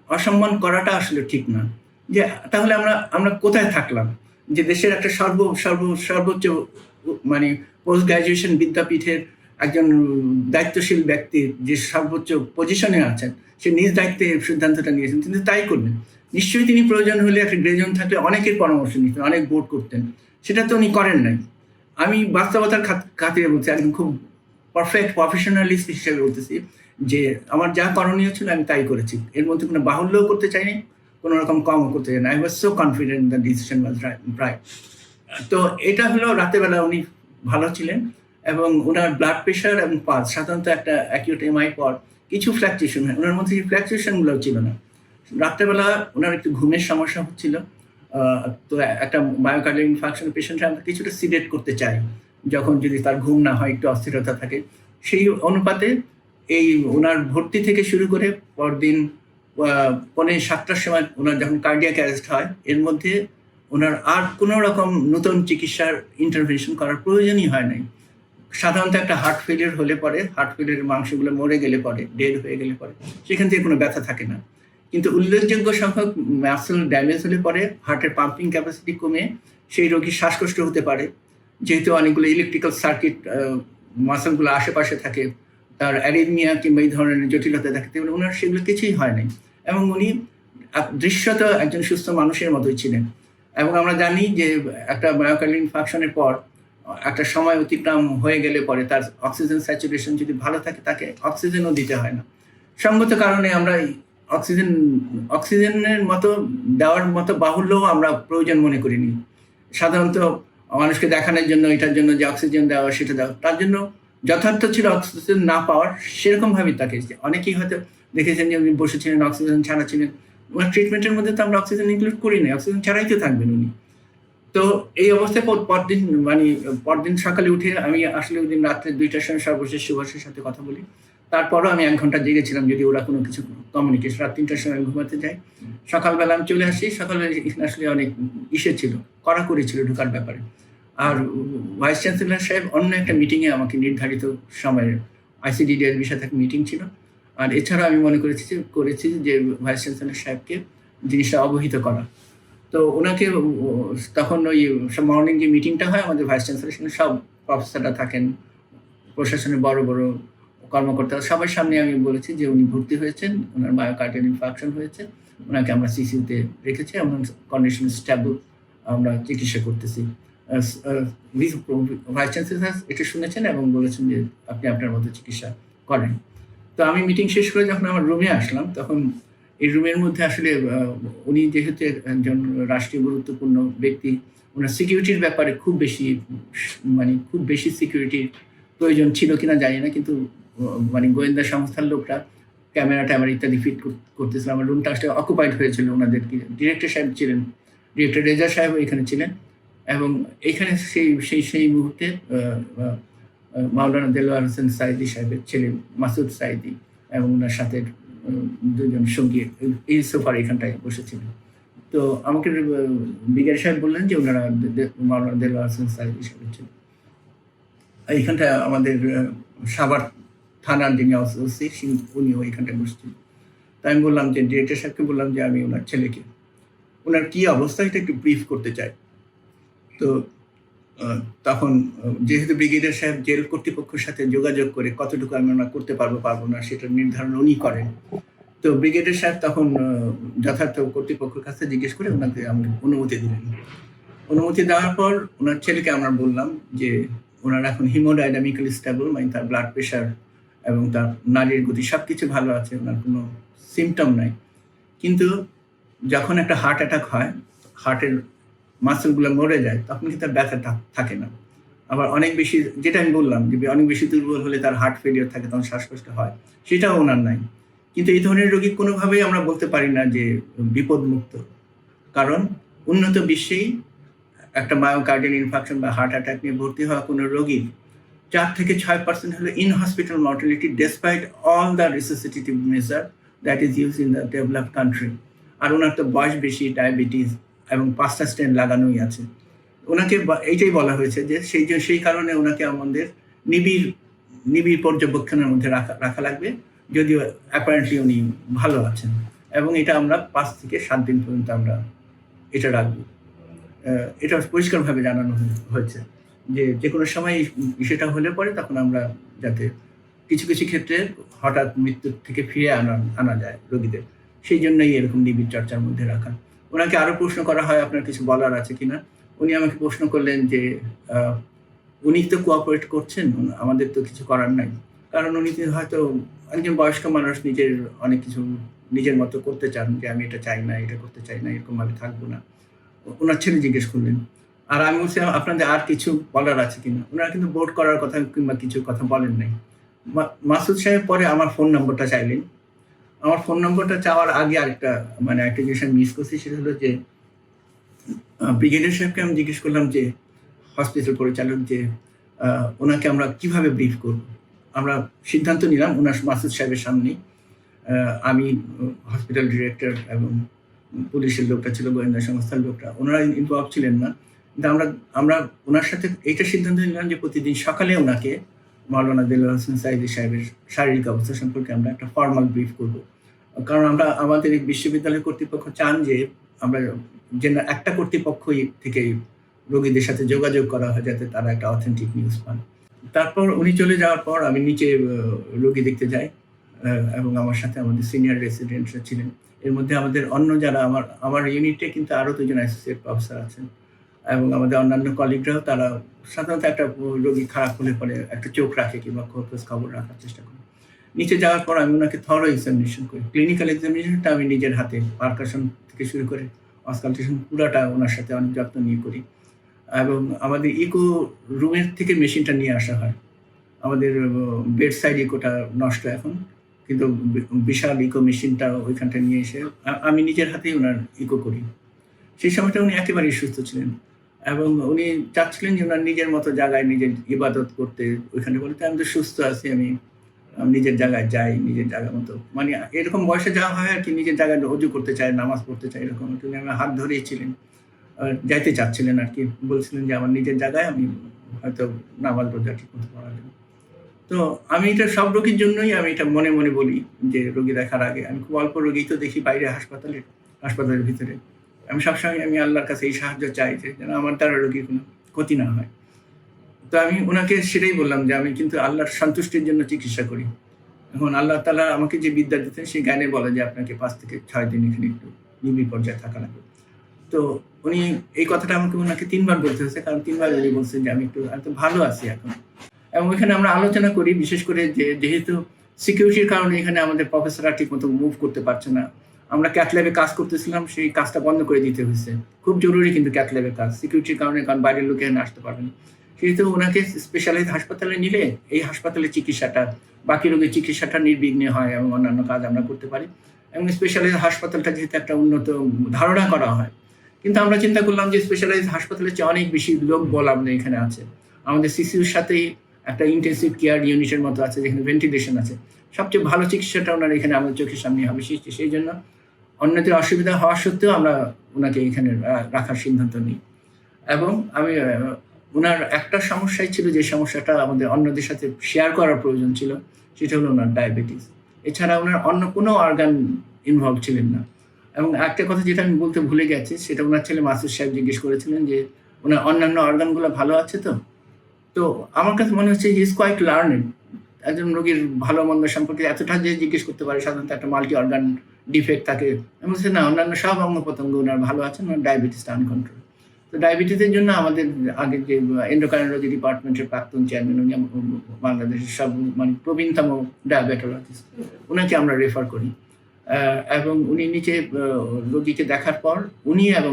অসম্মান করাটা আসলে ঠিক না। যে তাহলে আমরা কোথায় থাকলাম, যে দেশের একটা সর্বোচ্চ মানে পোস্ট গ্রাজুয়েশন বিদ্যাপীঠের একজন দায়িত্বশীল ব্যক্তি যে সর্বোচ্চ পজিশনে আছেন, সে নিজ দায়িত্বে সিদ্ধান্তটা নিয়েছেন, কিন্তু তাই করবেন। নিশ্চয়ই তিনি প্রয়োজন হলে একটা গ্রেজন থাকলে অনেকের পরামর্শ নিতেন, অনেক বোর্ড করতেন, সেটা তো উনি করেন নাই। আমি বাস্তবতার খাতিরে বলছি, একদম খুব পারফেক্ট প্রফেশনালিস্ট হিসেবে বলতেছি যে আমার যা করণীয় ছিল আমি তাই করেছি। এর মধ্যে কোনো বাহুল্যও করতে চাইনি, কোনো রকম কমও করতে চাই না। I was so confident the decision was right. তো এটা হলো রাতেরবেলা উনি ভালো ছিলেন এবং ওনার ব্লাড প্রেশার এবং পালস, সাধারণত একটা অ্যাকিউট এমআই পর কিছু ফ্ল্যাকচুয়েশন হয়, ওনার মধ্যে ফ্ল্যাকচুয়েশনগুলোও ছিল না। রাত্রেবেলা ওনার একটু ঘুমের সমস্যা হচ্ছিল। তো একটা মায়োকার্ডিয়াল ইনফার্কশন পেশেন্টকে আমরা কিছুটা সিডেট করতে চাই যখন যদি তার ঘুম না হয়, একটু অস্থিরতা থাকে। সেই অনুপাতে ওনার ভর্তি থেকে শুরু করে পরদিন পৌনে 7টার সময় ওনার যখন কার্ডিয়াক অ্যারেস্ট হয়, এর মধ্যে ওনার আর কোনো রকম নতুন চিকিৎসার ইন্টারভেনশন করার প্রয়োজনই হয় নাই। সাধারণত একটা হার্ট ফেলিয়ার হলে পরে, হার্ট ফেলিয়ারের মাংসগুলো মরে গেলে পরে, ডেড হয়ে গেলে পরে সেখান থেকে কোনো ব্যথা থাকে না। কিন্তু উল্লেখযোগ্য সংখ্যক মাসল ড্যামেজ হলে পরে হার্টের পাম্পিং ক্যাপাসিটি কমে সেই রোগীর শ্বাসকষ্ট হতে পারে, যেহেতু অনেকগুলো ইলেকট্রিক্যাল সার্কিট মাসলগুলো আশেপাশে থাকে, তার অ্যারিথমিয়া কিংবা এই ধরনের জটিলতা দেখাতে পারে। ওনার সেগুলো কিছুই হয় নাই এবং উনি দৃশ্যত একজন সুস্থ মানুষের মতোই ছিলেন। এবং আমরা জানি যে একটা মায়োকার্ডিয়াল ইনফাকশনের পর একটা সময় অতিক্রম হয়ে গেলে পরে তার অক্সিজেন স্যাচুরেশন যদি ভালো থাকে, তাকে অক্সিজেনও দিতে হয় না। সঙ্গত কারণে আমরা অক্সিজেনের মতো দেওয়ার মতো বাহুল্যও আমরা প্রয়োজন মনে করিনি। সাধারণত মানুষকে দেখানোর জন্য, এটার জন্য যে অক্সিজেন দেওয়া সেটা দেওয়া, তার জন্য যথার্থ ছিল অক্সিজেন না পাওয়ার সেরকমভাবেই তাকে। অনেকেই হয়তো দেখেছেন যে উনি বসেছিলেন, অক্সিজেন ছাড়া ছিলেন। ওনার ট্রিটমেন্টের মধ্যে তো আমরা অক্সিজেন ইনক্লুড করি না, অক্সিজেন ছাড়াই তো থাকবেন উনি। তো এই অবস্থায় পরদিন সকালে উঠে আমি আসলে ওই দিন রাত্রে 2টার সময় সর্বশেষ সুভাষের সাথে কথা বলি। তারপরও আমি 1 ঘন্টা জেগেছিলাম, যদি ওরা কোনো কিছু কমিউনিকেশন। রাত 3টার সময় ঘুমাতে যাই, সকালবেলা আমি চলে আসি। সকালবেলা আসলে অনেক ছিল, কড়াকড়ি ছিল ঢোকার ব্যাপারে। আর ভাইস চ্যান্সেলর সাহেব অন্য একটা মিটিংয়ে আমাকে নির্ধারিত সময়ে ICDDR বিষয়ে একটা মিটিং ছিল। আর এছাড়া আমি মনে করেছি যে ভাইস চ্যান্সেলর সাহেবকে জিনিসটা অবহিত করা। তো ওনাকে তখন ওই মর্নিং যে মিটিংটা হয় আমাদের ভাইস চ্যান্সেলর, সেখানে সব প্রফেসররা থাকেন, প্রশাসনের বড় বড় কর্মকর্তা, সবার সামনে আমি বলেছি যে উনি ভর্তি হয়েছেন, ওনার মায়োকার্ডিয়াল ইনফাকশন হয়েছে, ওনাকে আমরা CCUতে রেখেছি, এবং কন্ডিশন স্টেবল, আমরা চিকিৎসা করতেছি। ভাইস চ্যান্সেলর এটা শুনেছেন এবং বলেছেন যে আপনি আপনার মতো চিকিৎসা করেন। তো আমি মিটিং শেষ করে যখন আমার রুমে আসলাম, তখন এই রুমের মধ্যে আসলে উনি যেহেতু একজন রাষ্ট্রীয় গুরুত্বপূর্ণ ব্যক্তি, ওনার সিকিউরিটির ব্যাপারে খুব বেশি সিকিউরিটির প্রয়োজন ছিল কিনা জানি না, কিন্তু গোয়েন্দা সংস্থার লোকরা ক্যামেরা ট্যামেরা ইত্যাদি ফিট করতেছিল। আমার রুমটা আসলে অকুপাইড হয়েছিল ওনাদের। ডিরেক্টর সাহেব ছিলেন, ডিরেক্টর রেজা সাহেব এখানে ছিলেন, এবং এইখানে সেই মুহূর্তে মাওলানা দেলোয়ার হোসেন সাইদি সাহেবের ছেলে মাসুদ সাইদি এবং ওনার সাথে 2জন সঙ্গী এই সোফার এখানটায় বসেছিলেন। তো আমাকে ব্রিগেডিয়ার সাহেব বললেন যে ওনারা মাওলানা দেলোয়ার হোসেন সাইদি সাহেবের ছেলে। এইখানটা আমাদের সাভার থানার যিনি ওসি, উনিও এইখানটায় বসছিলেন। তাই আমি বললাম যে ডিরেক্টর সাহেবকে বললাম যে আমি ওনার ছেলেকে, ওনার কী অবস্থা এটা একটু ব্রিফ করতে চাই। তো তখন যেহেতু ব্রিগেডিয়ার সাহেব জেল কর্তৃপক্ষের সাথে যোগাযোগ করে কতটুকু আমরা করতে পারবো না সেটা নির্ধারণ উনি করেন। তো ব্রিগেডিয়ার সাহেব তখন যথার্থ কর্তৃপক্ষের কাছে জিজ্ঞেস করে ওনাকে আমাকে অনুমতি দিলেন। অনুমতি দেওয়ার পর ওনার ছেলেকে আমরা বললাম যে ওনার এখন হিমোডাইনামিক্যালি স্টেবল, তার ব্লাড প্রেশার এবং তার নাড়ির গতি সব কিছু ভালো আছে, ওনার কোনো সিমটম নাই। কিন্তু যখন একটা হার্ট অ্যাটাক হয়, হার্টের মাসলগুলো মরে যায়, তখন কিন্তু তার ব্যথা থাকে না। আবার অনেক বেশি, যেটা আমি বললাম যে অনেক বেশি দুর্বল হলে তার হার্ট ফেলিয়ার থাকে, তখন শ্বাসকষ্ট হয়, সেটাও ওনার নাই। কিন্তু এই ধরনের রোগী কোনোভাবেই আমরা বলতে পারি না যে বিপদমুক্ত, কারণ উন্নত বিশ্বেই একটা মায়োকার্ডিয়াল ইনফাকশন বা হার্ট অ্যাটাক নিয়ে ভর্তি হওয়া কোনো রোগীর 4 থেকে 6% হলো in hospital mortality, despite all the resuscitative measure that is use in the developed country. আর ওনার তো বয়স বেশি, ডায়াবেটিস এবং 5টা স্টেন্ট লাগানোই আছে। ওনাকে এইটাই বলা হয়েছে যে সেই কারণে ওনাকে আমাদের নিবিড় পর্যবেক্ষণের মধ্যে রাখা লাগবে, যদিও অ্যাপারেন্টলি উনি ভালো আছেন, এবং এটা আমরা 5 থেকে 7 দিন পর্যন্ত আমরা এটা রাখবো। এটা পরিষ্কারভাবে জানানো হয়েছে যে কোনো সময় সেটা হলে পরে তখন আমরা যাতে কিছু ক্ষেত্রে হঠাৎ মৃত্যুর থেকে ফিরে আনা যায় রোগীদের, সেই জন্যই এরকম নিবিড় চর্চার মধ্যে রাখা। ওনাকে আরও প্রশ্ন করা হয় আপনার কিছু বলার আছে কিনা। উনি আমাকে প্রশ্ন করলেন যে উনি তো কোঅপারেট করছেন, আমাদের তো কিছু করার নাই, কারণ উনি হয়তো একজন বয়স্ক মানুষ, অনেক কিছু নিজের মতো করতে চান, যে আমি এটা চাই না, এটা করতে চাই না, এরকমভাবে থাকবো না। ওনার ছেলে জিজ্ঞেস করলেন। আর আমি বলছি আপনাদের আর কিছু বলার আছে কিনা। ওনারা কিন্তু বোর্ড করার কথা কিংবা কিছু কথা বলেন নাই। মাসুদ সাহেব পরে আমার ফোন নম্বরটা চাইলেন। আমার ফোন নম্বরটা চাওয়ার আগে একটা জিনিস আমি মিস করছি, সেটা হলো যে ব্রিগেডিয়ার সাহেবকে আমি জিজ্ঞেস করলাম যে হসপিটাল পরিচালক, যে ওনাকে আমরা কিভাবে ব্রিফ করব। আমরা সিদ্ধান্ত নিলাম ওনার মাসুদ সাহেবের সামনেই আমি হসপিটাল ডিরেক্টর এবং পুলিশের লোকটা ছিল, গোয়েন্দা সংস্থার লোকটা, ওনারা ইনভলভ ছিলেন না। কিন্তু আমরা ওনার সাথে এইটা সিদ্ধান্ত নিলাম যে প্রতিদিন সকালে ওনাকে মাওলানা দেলোয়ার হোসেন সাঈদী সাহেবের শারীরিক অবস্থা সম্পর্কে আমরা একটা ফর্মাল ব্রিফ করব। কারণ আমাদের এই বিশ্ববিদ্যালয় কর্তৃপক্ষ চান যে আমরা যেন একটা কর্তৃপক্ষই থেকে রোগীদের সাথে যোগাযোগ করা হয়, যাতে তারা একটা অথেন্টিক নিউজ পান। তারপর উনি চলে যাওয়ার পর আমি নিচে রোগী দেখতে যাই, এবং আমার সাথে আমাদের সিনিয়র রেসিডেন্টরা ছিলেন। এর মধ্যে আমাদের অন্য যারা আমার ইউনিটে কিন্তু আরও 2 জন অ্যাসোসিয়েট প্রফেসর আছেন, এবং আমাদের অন্যান্য কলিগরাও, তারা সাধারণত একটা রোগী খারাপ হলে পরে একটা চোখ রাখে কিংবা খবর রাখার চেষ্টা করে। নিচে যাওয়ার পর আমি ওনাকে থরো এক্সামিনেশন করি। ক্লিনিক্যাল এক্সামিনেশনটা আমি নিজের হাতে পারকাশন থেকে শুরু করে অসকালটেশন পুরাটা ওনার সাথে অনেক যত্ন নিয়ে করি। এবং আমাদের ইকো রুমের থেকে মেশিনটা নিয়ে আসা হয়। আমাদের বেড সাইড ইকোটা নষ্ট এখন, কিন্তু বিশাল ইকো মেশিনটা ওইখানটা নিয়ে এসে আমি নিজের হাতেই ওনার ইকো করি। সেই সময়টা উনি একেবারেই সুস্থ ছিলেন, এবং উনি চাচ্ছিলেন যে ওনার নিজের মতো জায়গায় নিজের ইবাদত করতে। ওইখানে বলতে আমি তো সুস্থ আছি, আমি নিজের জায়গায় যাই, নিজের জায়গা মতো, মানে এরকম বয়সে যাওয়া হয় আর কি, নিজের জায়গায় অজু করতে চায়, নামাজ পড়তে চায়, এরকম। তিনি আমার হাত ধরেই ছিলেন, যাইতে চাচ্ছিলেন আর কি, বলছিলেন যে আমার নিজের জায়গায় আমি হয়তো নামাজ রোজা ঠিক মতো পড়া যাবে। তো আমি এটা সব রোগীর জন্যই আমি এটা মনে মনে বলি যে রোগী দেখার আগে আমি খুব অল্প রোগী তো দেখি বাইরে হাসপাতালের ভিতরে, আমি সবসময় আমি আল্লাহর কাছে এই সাহায্য চাই যে যেন আমার দ্বারা রোগীর কোনো ক্ষতি না হয়। তো আমি ওনাকে সেটাই বললাম যে আমি কিন্তু আল্লাহর সন্তুষ্টির জন্য চিকিৎসা করি। এখন আল্লাহ তাআলা আমাকে যে বিদ্যা দিতেন সেই জ্ঞানে বলে যে আপনাকে 5 থেকে 6 দিন এখানে একটু নিবিড় পর্যায়ে থাকা লাগবে। তো উনি এই কথাটা আমাকে ওনাকে 3 বার বলতে হয়েছে, কারণ 3 বার উনি বলছেন যে আমি তো ভালো আছি এখন। এবং ওইখানে আমরা আলোচনা করি বিশেষ করে যে যেহেতু সিকিউরিটির কারণে এখানে আমাদের প্রফেসররা ঠিক মতো মুভ করতে পারছে না। আমরা ক্যাথ ল্যাবে কাজ করতেছিলাম, সেই কাজটা বন্ধ করে দিতে হয়েছে। খুব জরুরি কিন্তু ক্যাথ ল্যাবের কাজ, সিকিউরিটির কারণে, কারণ বাইরের লোক এখানে আসতে পারবে না। সেহেতু ওনাকে স্পেশালাইজ হাসপাতালে নিলে এই হাসপাতালের চিকিৎসাটা, বাকি রোগীর চিকিৎসাটা নির্বিঘ্নে হয় এবং অন্যান্য কাজ আমরা করতে পারি। এবং স্পেশালাইজ হাসপাতালটা যেহেতু একটা উন্নত ধারণা করা হয়, কিন্তু আমরা চিন্তা করলাম যে স্পেশালাইজ হাসপাতালের চেয়ে অনেক বেশি লোক বল আমাদের এখানে আছে। আমাদের সিসিউর সাথেই একটা ইন্টেন্সিভ কেয়ার ইউনিটের মতো আছে, যেখানে ভেন্টিলেশন আছে। সবচেয়ে ভালো চিকিৎসাটা ওনার এখানে আমাদের চোখের সামনে হবে। সেই জন্য অন্যদের অসুবিধা হওয়া সত্ত্বেও আমরা ওনাকে এখানে রাখার সিদ্ধান্ত নিই। এবং আমি ওনার একটা সমস্যাই ছিল, যে সমস্যাটা আমাদের অন্যদের সাথে শেয়ার করার প্রয়োজন ছিল, সেটা হলো ওনার ডায়াবেটিস। এছাড়া ওনার অন্য কোনো অর্গান ইনভলভ ছিলেন না। এবং একটা কথা যেটা আমি বলতে ভুলে গেছি, সেটা ওনার ছেলে মাসুদ সাহেব জিজ্ঞেস করেছিলেন যে ওনার অন্যান্য অর্গানগুলো ভালো আছে তো। তো আমার কাছে মনে হচ্ছে হি ইজ কোয়াইট লার্নেড। একজন রোগীর ভালো মন্দ সম্পর্কে এতটা যে জিজ্ঞেস করতে পারে, সাধারণত একটা মাল্টি অর্গান ডিফেক্ট থাকে। আমি বলছি না, অন্যান্য সব অঙ্গ প্রত্যঙ্গ ওনার ভালো আছে, ওনার ডায়াবেটিসটা আনকন্ট্রোল। তো ডায়াবেটিসের জন্য আমাদের আগে যে এন্ডোক্রাইনোলজি ডিপার্টমেন্টের প্রাক্তন চেয়ারম্যান, উনি বাংলাদেশের সব মানে প্রবীণতম ডায়াবেটোলজিস্ট, ওনাকে আমরা রেফার করি। এবং উনি নিচে রোগীকে দেখার পর উনি এবং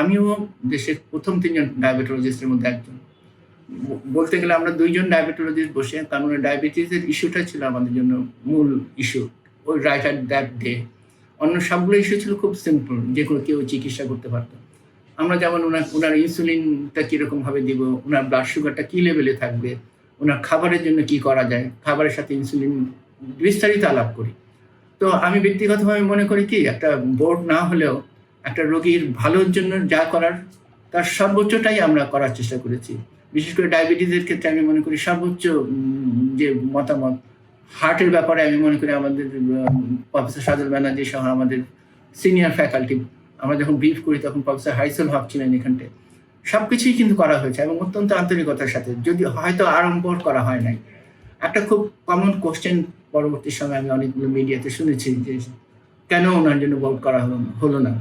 আমিও দেশের প্রথম 3 জন ডায়াবেটোলজিস্টের মধ্যে একজন। বলতে গেলে আমরা 2 জন ডায়াবেটোলজিস্ট বসে, কারণ ডায়াবেটিসের ইস্যুটা ছিল আমাদের জন্য মূল ইস্যু ওই রাইট অ্যাট দ্যাট ডে। অন্য সবগুলো ইস্যু ছিল খুব সিম্পল, যে কোনো কেউ চিকিৎসা করতে পারতো। আমরা যেমন ওনার ইনসুলিনটা কীরকমভাবে দিব, ওনার ব্লাড সুগারটা কী লেভেলে থাকবে, ওনার খাবারের জন্য কি করা যায়, খাবারের সাথে ইনসুলিন বিস্তারিত আলাপ করি। তো আমি ব্যক্তিগতভাবে মনে করি কি, একটা বোর্ড না হলেও একটা রোগীর ভালোর জন্য যা করার তার সর্বোচ্চটাই আমরা করার চেষ্টা করেছি। বিশেষ করে ডায়াবেটিসের ক্ষেত্রে আমি মনে করি সর্বোচ্চ যে মতামত, হার্টের ব্যাপারে আমি মনে করি আমাদের প্রফেসর সাজল ব্যানার্জি সহ আমাদের সিনিয়র ফ্যাকাল্টি, আমরা যখন ব্রিফ করি তখন প্রফেসর হাইসুল হক ছিলেন এখানটায়, সব কিছুই কিন্তু করা হয়েছে এবং অত্যন্ত আন্তরিকতার সাথে, যদি হয়তো আরম্ভ করা হয় নাই। একটা খুব কমন কোশ্চেন পরবর্তী সময় আমি অনেকগুলো মিডিয়াতে শুনেছি যে কেন ওনার জন্য ভোট করা হলো না।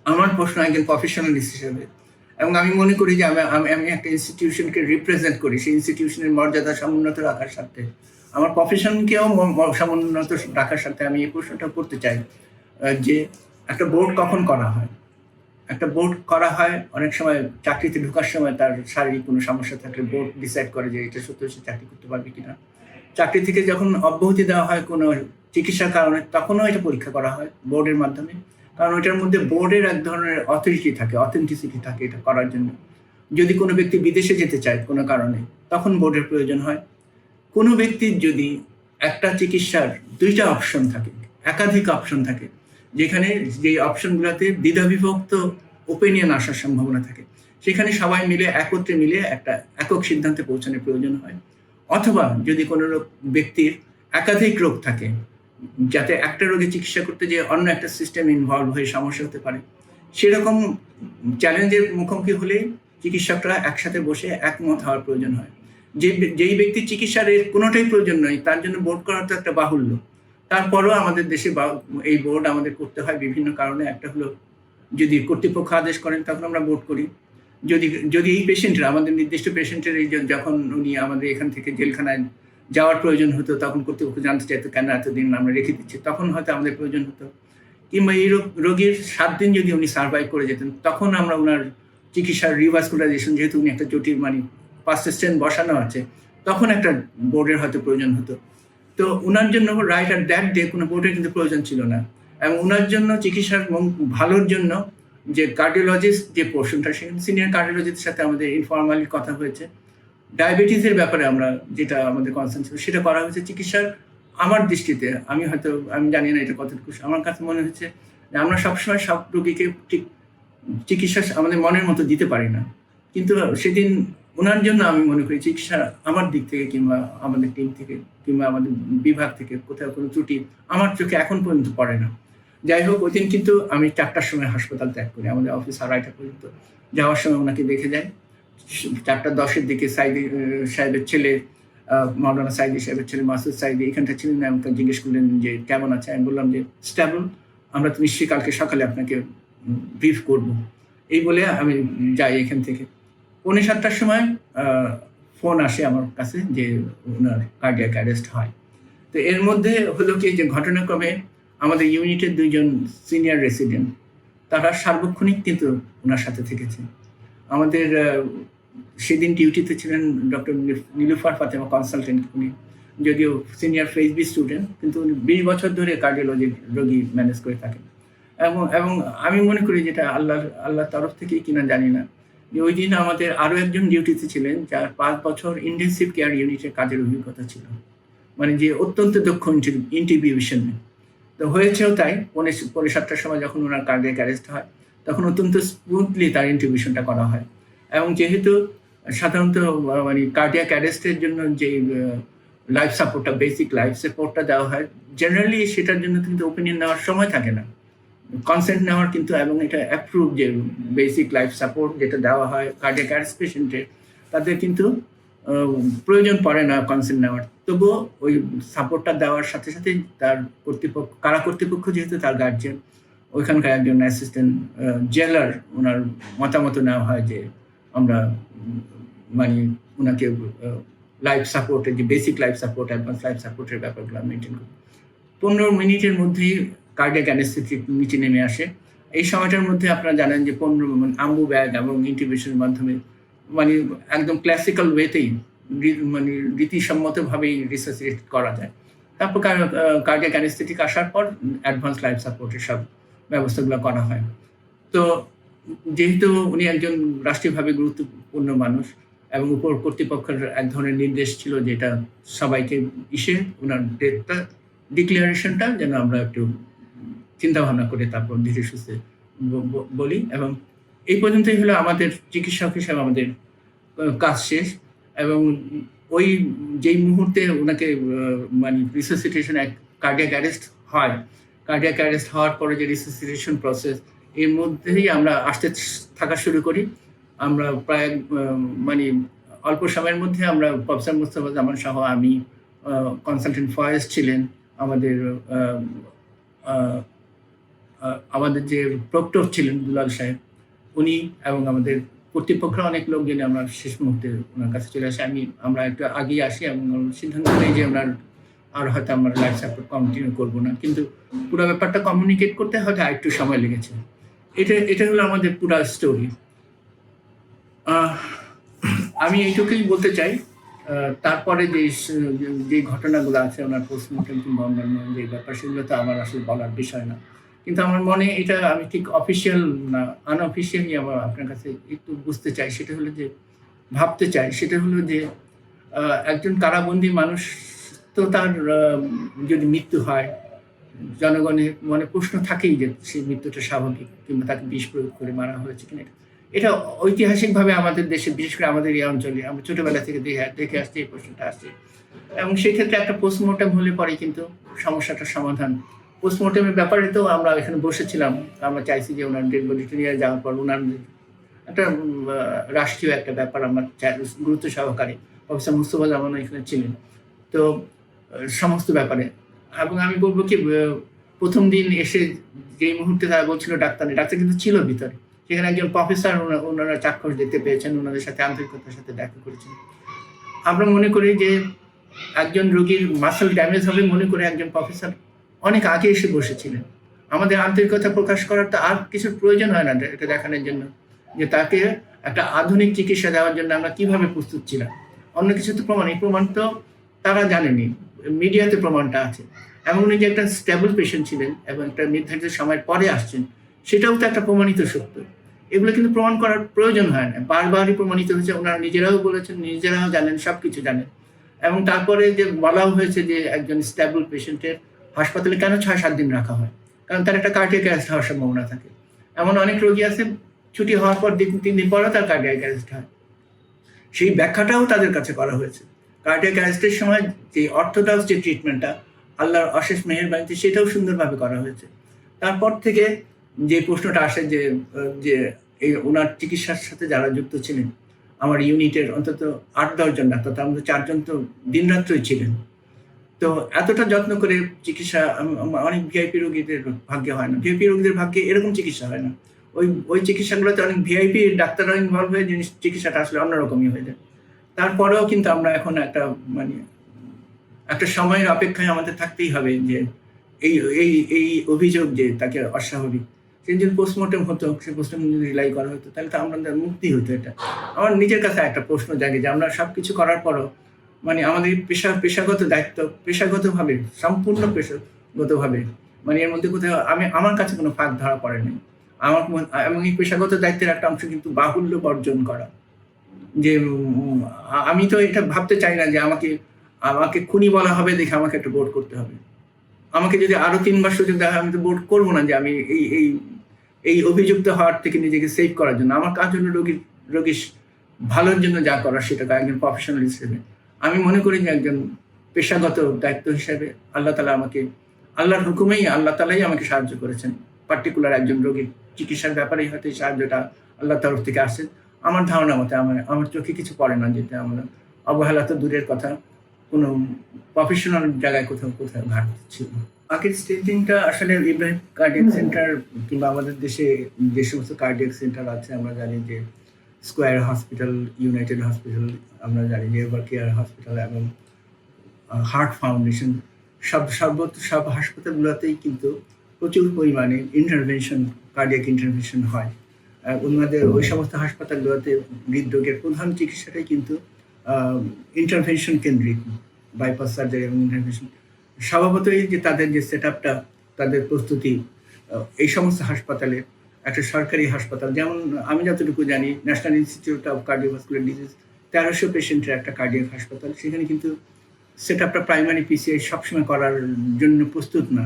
আমার প্রশ্ন একজন প্রফেশনালিস্ট হিসেবে, এবং আমি মনে করি যে আমি একটা ইনস্টিটিউশনকে রিপ্রেজেন্ট করি, সেই ইনস্টিটিউশনের মর্যাদা সমুন্নত রাখার সাথে আমার প্রফেশনকেও সমুন্নত রাখার সাথে আমি এই প্রশ্নটা করতে চাই যে একটা বোর্ড কখন করা হয়। একটা বোর্ড করা হয় অনেক সময় চাকরিতে ঢোকার সময় তার শারীরিক কোনো সমস্যা থাকলে বোর্ড ডিসাইড করে যে এটা সত্যি সে চাকরি করতে পারবে কিনা। চাকরি থেকে যখন অব্যাহতি দেওয়া হয় কোনো চিকিৎসার কারণে, তখনও এটা পরীক্ষা করা হয় বোর্ডের মাধ্যমে, কারণ ওইটার মধ্যে বোর্ডের এক ধরনের অথরিটি থাকে, অথেন্টিসিটি থাকে এটা করার জন্য। যদি কোনো ব্যক্তি বিদেশে যেতে চায় কোনো কারণে, তখন বোর্ডের প্রয়োজন হয়। কোনো ব্যক্তির যদি একটা চিকিৎসার দুইটা অপশন থাকে, একাধিক অপশন থাকে, যেখানে যে অপশনগুলোতে দ্বিধাবিভক্ত ওপিনিয়ন আসার সম্ভাবনা থাকে, সেখানে সবাই মিলে একত্রে মিলে একটা একক সিদ্ধান্তে পৌঁছানোর প্রয়োজন হয়। অথবা যদি কোনো ব্যক্তির একাধিক রোগ থাকে, যাতে একটা রোগের চিকিৎসা করতে যে অন্য একটা সিস্টেম ইনভলভ হয়ে সমস্যা হতে পারে, সেরকম চ্যালেঞ্জের মুখোমুখি হলে চিকিৎসকরা একসাথে বসে একমত হওয়ার প্রয়োজন হয়। যেই ব্যক্তির চিকিৎসার এর কোনোটাই প্রয়োজন নয়, তার জন্য বোর্ড করা তো একটা বাহুল্য। তারপরও আমাদের দেশে এই বোর্ড আমাদের করতে হয় বিভিন্ন কারণে। একটা হলো, যদি কর্তৃপক্ষ আদেশ করেন তখন আমরা বোর্ড করি। যদি যদি এই পেশেন্টরা, আমাদের নির্দিষ্ট পেশেন্টের যখন উনি আমাদের এখান থেকে জেলখানায় যাওয়ার প্রয়োজন হতো, তখন কর্তৃপক্ষ জানতে চাইতো কেন এতদিন আমরা রেখে দিচ্ছি, তখন হয়তো আমাদের প্রয়োজন হতো। কিংবা এই রোগীর 7 দিন যদি উনি সার্ভাইভ করে যেতেন, তখন আমরা ওনার চিকিৎসার রিভাস্কুলারাইজেশন, যেহেতু উনি একটা জটিল পারসিস্টেন্ট বসানো আছে, তখন একটা বোর্ডের হয়তো প্রয়োজন হতো। তো ওনার জন্য রাইট অ্যাট দ্যাট ডে কোনো বোর্ডের কিন্তু প্রয়োজন ছিল না। এবং ওনার জন্য চিকিৎসার ভালোর জন্য যে কার্ডিওলজিস্ট যে পোর্শনটা, সেখানে সিনিয়র কার্ডিওলজিস্টের সাথে আমাদের ইনফর্মালি কথা হয়েছে। ডায়াবেটিসের ব্যাপারে আমরা যেটা আমাদের কনসার্ন ছিল সেটা করা হয়েছে। চিকিৎসার আমার দৃষ্টিতে, আমি জানি না এটা কতটুকু, আমার কাছে মনে হচ্ছে যে আমরা সবসময় সব রোগীকে ঠিক চিকিৎসা আমাদের মনের মতো দিতে পারি না। কিন্তু সেদিন ওনার জন্য আমি মনে করি চিকিৎসা আমার দিক থেকে কিংবা আমাদের টিম থেকে কিংবা আমাদের বিভাগ থেকে কোথাও কোনো ত্রুটি আমার চোখে এখন পর্যন্ত পড়ে না। যাই হোক, ওই দিন কিন্তু আমি 4টার সময় হাসপাতাল ত্যাগ করি। আমাদের অফিস 2:30 পর্যন্ত। যাওয়ার সময় ওনাকে দেখে যাই। 4:10-এর দিকে সাইদি সাহেবের ছেলে, মাওলানা সাইদি সাহেবের ছেলে মাসুদ সাইদি এখানটা ছিলেন। আমাকে জিজ্ঞেস করলেন যে কেমন আছে। আমি বললাম যে স্টেবল, আমরা তো নিশ্চয়ই কালকে সকালে আপনাকে ব্রিফ করব। এই বলে আমি যাই এখান থেকে। 7:15 সময় ফোন আসে আমার কাছে যে ওনার কার্ডিয়াক অ্যারেস্ট হয়। তো এর মধ্যে হলো কি, যে ঘটনাক্রমে আমাদের ইউনিটের 2 জন সিনিয়র রেসিডেন্ট, তারা সার্বক্ষণিক কিন্তু ওনার সাথে থেকেছে। আমাদের সেদিন ডিউটিতে ছিলেন ডক্টর নীলুফার ফাতেমা, কনসালটেন্ট। উনি যদিও সিনিয়র ফেসবি স্টুডেন্ট, কিন্তু উনি 20 বছর ধরে কার্ডিওলজির রোগী ম্যানেজ করে থাকেন। এবং আমি মনে করি যেটা আল্লাহর তরফ থেকেই কিনা জানি না, যে ওই দিন আমাদের আরও একজন ডিউটিতে ছিলেন, যার 5 বছর ইন্টেন্সিভ কেয়ার ইউনিটে কাজের অভিজ্ঞতা ছিল, যে অত্যন্ত দক্ষ ইন্টিবিউশনে। তো হয়েছেও তাই। 7:15 সময় যখন ওনার কার্ডিয়াক অ্যারেস্ট হয়, তখন অত্যন্ত স্মুথলি তার ইন্টিবিউশনটা করা হয়। এবং যেহেতু সাধারণত কার্ডিয়াক অ্যারেস্টের জন্য যে লাইফ সাপোর্টটা, বেসিক লাইফ সাপোর্টটা দেওয়া হয়, জেনারেলি সেটার জন্য কিন্তু ওপিনিয়ন নেওয়ার সময় থাকে না, কনসেন্ট নেওয়ার কিন্তু, এবং এটা অ্যাপ্রুভ যে বেসিক লাইফ সাপোর্ট যেটা দেওয়া হয় কার্ডিয়াক অ্যারেস্ট পেশেন্টের, তাদের কিন্তু প্রয়োজন পড়ে না কনসেন্ট নেওয়ার। তবুও ওই সাপোর্টটা দেওয়ার সাথে সাথে তার কারা কর্তৃপক্ষ যেহেতু তার গার্জিয়ান, ওইখানকার একজন অ্যাসিস্ট্যান্ট জেলার, ওনার মতামত নেওয়া হয় যে আমরা ওনাকে লাইফ সাপোর্টের যে basic life support, advance life সাপোর্টের ব্যাপারগুলো মেনটেন করি। 15 মিনিটের মধ্যেই কার্ডিয়াক অ্যানেস্থেসিস নিচে নেমে আসে। এই সময়টার মধ্যে আপনারা জানেন যে 15 আম্বু ব্যাগ এবং ইন্টিবিউশনের মাধ্যমে একদম ক্লাসিক্যাল ওয়েতেই রীতিসম্মতভাবেই রিসাসিটেট করা যায়। তারপর কার্ডিয়াক অ্যানেস্থেটিক আসার পর অ্যাডভান্স লাইফ সাপোর্টের সব ব্যবস্থাগুলো করা হয়। তো যেহেতু উনি একজন রাষ্ট্রীয়ভাবে গুরুত্বপূর্ণ মানুষ, এবং উপর কর্তৃপক্ষের এক ধরনের নির্দেশ ছিল যেটা সবাইকে ওনার ডেটটা ডিক্লারেশনটা যেন আমরা একটু চিন্তাভাবনা করে তারপর ধীরে সুস্থে বলি। এবং এই পর্যন্তই হলো আমাদের চিকিৎসক হিসাবে আমাদের কাজ শেষ। এবং ওই যেই মুহূর্তে ওনাকে রিসাসিটেশন কার্ডিয়াক অ্যারেস্ট হয়, কার্ডিয়াক অ্যারেস্ট হওয়ার পরে যে রিসাসিটেশন প্রসেস, এর মধ্যেই আমরা আসতে থাকা শুরু করি। আমরা প্রায় অল্প সময়ের মধ্যে আমরা প্রফেসর মুস্তাফা জামান সহ, আমি, কনসালটেন্ট ফয়েজ ছিলেন, আমাদের যে প্রক্টর ছিলেন দুলাল সাহেব, উনি, এবং আমাদের কর্তৃপক্ষের অনেক লোকজন আমরা শেষ মুহূর্তে ওনার কাছে চলে আসি। আমরা একটু আগেই আসি এবং সিদ্ধান্ত নেই যে ওনার আর হয়তো আমরা লাইফ সাপোর্ট কন্টিনিউ করবো না, কিন্তু পুরো ব্যাপারটা কমিউনিকেট করতে হয়তো আরেকটু সময় লেগেছে। এটা হলো আমাদের পুরো স্টোরি। আমি এইটুকুই বলতে চাই। তারপরে যে ঘটনাগুলো আছে ওনার পোস্টমর্টেম কিংবা অন্যান্য যে ব্যাপার, সেগুলো তো আমার আসলে বলার বিষয় না। কিন্তু আমার মনে এটা আমি ঠিক অফিসিয়াল না, আনঅফিসিয়ালি আমার আপনার কাছে একটু বুঝতে চাই, সেটা হলো যে ভাবতে চাই, সেটা হলো যে একজন কারাবন্দী মানুষ তো তার যদি মৃত্যু হয়, জনগণের মনে প্রশ্ন থাকেই যে সেই মৃত্যুটা স্বাভাবিক কিংবা তাকে বিষ প্রয়োগ করে মারা হয়েছে কিনা। এটা ঐতিহাসিকভাবে আমাদের দেশে, বিশেষ করে আমাদের এই অঞ্চলে আমরা ছোটবেলা থেকে দেখে আসছি, এই প্রশ্নটা আসছে। এবং সেক্ষেত্রে একটা পোস্টমর্টম হলে পরে কিন্তু সমস্যাটার সমাধান। পোস্টমর্টমের ব্যাপারে তো আমরা এখানে বসেছিলাম, আমরা চাইছি যে ওনার ডেড বডিটা নিয়ে যাওয়ার পর ওনার একটা রাষ্ট্রীয় একটা ব্যাপার আমরা গুরুত্ব সহকারে, প্রফেসর মুস্তফা জামান এখানে ছিলেন, তো সমস্ত ব্যাপারে। এবং আমি বলবো কি, প্রথম দিন এসে যেই মুহূর্তে তারা বলছিল ডাক্তার কিন্তু ছিল ভিতরে, সেখানে একজন প্রফেসর ওনারা চাক্ষুষ দেখতে পেয়েছেন, ওনাদের সাথে আন্তরিকতার সাথে দেখা করেছেন। আমরা মনে করি যে একজন রোগীর মাসেল ড্যামেজ হবে মনে করে একজন প্রফেসর অনেক আগে এসে বসেছিলেন। আমাদের আন্তরিকতা প্রকাশ করার তো আর কিছু প্রয়োজন হয় না এটা দেখানোর জন্য যে তাকে একটা আধুনিক চিকিৎসা দেওয়ার জন্য আমরা কিভাবে প্রস্তুত ছিলাম। অন্য কিছু তো প্রমাণ, এই প্রমাণ তো তারা জানেনি, মিডিয়াতে প্রমাণটা আছে। এবং উনি যে একটা স্টেবল পেশেন্ট ছিলেন এবং একটা নির্ধারিত সময়ের পরে আসছেন, সেটাও তো একটা প্রমাণিত সত্য। এগুলো কিন্তু প্রমাণ করার প্রয়োজন হয় না, বারবারই প্রমাণিত হয়েছে, ওনারা নিজেরাও বলেছেন, নিজেরাও জানেন, সব কিছু জানেন। এবং তারপরে যে বলাও হয়েছে যে একজন স্টেবল পেশেন্টের হাসপাতালে কেন 6-7 দিন রাখা হয়, কারণ তার একটা কার্ডিয়াক অ্যারেস্ট হওয়ার সম্ভাবনা থাকে। এমন অনেক রোগী আছে ছুটি হওয়ার পর 3 দিন পরও তার কার্ডিয়াক অ্যারেস্ট হয়। সেই ব্যাখ্যাটাও তাদের কাছে করা হয়েছে। কার্ডিয়াক অ্যারেস্টের সময় যে অর্থোডক্স যে ট্রিটমেন্টটা আল্লাহর অশেষ মেহেরবানিতে, সেটাও সুন্দরভাবে করা হয়েছে। তারপর থেকে যে প্রশ্নটা আসে যে এই ওনার চিকিৎসার সাথে যারা যুক্ত ছিলেন, আমার ইউনিটের অন্তত 8-10 জন ডাক্তার, তার মধ্যে 4 জন তো দিনরাত্রই ছিলেন। তো এতটা যত্ন করে চিকিৎসা অনেক ভিআইপি রোগীদের ভাগ্যে হয় না, ভিআইপি রোগীদের ভাগ্যে এরকম চিকিৎসা হয় না। ওই চিকিৎসাগুলোতে অনেক ভিআইপি ডাক্তাররা ইনভলভ হয়ে চিকিৎসাটা আসলে অন্যরকমই হয়ে যায়। তারপরেও কিন্তু আমরা এখন একটা সময়ের অপেক্ষায় আমাদের থাকতেই হবে যে এই অভিযোগ যে তাকে অস্বাভাবিক, সে যদি পোস্টমর্টম হতো, সে পোস্টমর্টম যদি রিলাই করা হতো, তাহলে তো আমাদের মুক্তি হতো। এটা আমার নিজের কাছে একটা প্রশ্ন জাগে যে আমরা সবকিছু করার পরও আমাদের পেশাগত দায়িত্ব, পেশাগতভাবে, সম্পূর্ণ পেশাগতভাবে এর মধ্যে কোথাও আমার কাছে কোনো ফাঁক ধরা পড়েনি। এবং এই পেশাগত দায়িত্বের একটা অংশ কিন্তু বাহুল্য বর্জন করা। যে আমি তো এটা ভাবতে চাই না যে আমাকে খুনি বলা হবে দেখে আমাকে একটা বোর্ড করতে হবে। আমাকে যদি আরো 3 বার সুযোগ দেওয়া হয়, আমি তো বোর্ড করবো না যে আমি এই অভিযুক্ত হওয়ার থেকে নিজেকে সেভ করার জন্য, আমার কাজ হলো রোগীর ভালোর জন্য যা করার, সেটা একজন প্রফেশনাল হিসেবে আমি মনে করি যে একজন পেশাগত দায়িত্ব হিসেবে আল্লাহর হুকুমেই আল্লাহ তালাই আমাকে সাহায্য করেছেন। পার্টিকুলার একজন রোগীর চিকিৎসার ব্যাপারেই হয়তো এই সাহায্যটা আল্লাহ তরফ থেকে আসে। আমার ধারণা মতে আমার চোখে কিছু পড়ে না, যেটা আমরা অবহেলা তো দূরের কথা, কোনো প্রফেশনাল জায়গায় কোথাও ঘাটছিল। আগের স্টেজিংটা আসলে ইব্রাহিম কার্ডিয়াক সেন্টার কিংবা আমাদের দেশে যে সমস্ত কার্ডিয়াক সেন্টার আছে, আমরা জানি যে স্কোয়ার হসপিটাল, ইউনাইটেড হসপিটাল, আমরা জানি যে এভার কেয়ার হসপিটাল এবং হার্ট ফাউন্ডেশন, সব হাসপাতালগুলোতেই কিন্তু প্রচুর পরিমাণে কার্ডিয়াক ইন্টারভেনশন হয়। ওনাদের ওই সমস্ত হাসপাতালগুলোতে হৃদরোগের প্রধান চিকিৎসাটাই কিন্তু ইন্টারভেনশন কেন্দ্রিক, বাইপাস সার্জারি এবং ইন্টারভেনশন। স্বভাবতই যে তাদের যে সেট আপটা, তাদের প্রস্তুতি, এই সমস্ত হাসপাতালে, একটা সরকারি হাসপাতাল যেমন আমি যতটুকু জানি national institute of cardiovascular disease 1300 পেশেন্টের একটা কার্ডিয়াক হাসপাতাল, সেখানে কিন্তু সেট আপটা প্রাইমারি পিসিআই সবসময় করার জন্য প্রস্তুত না।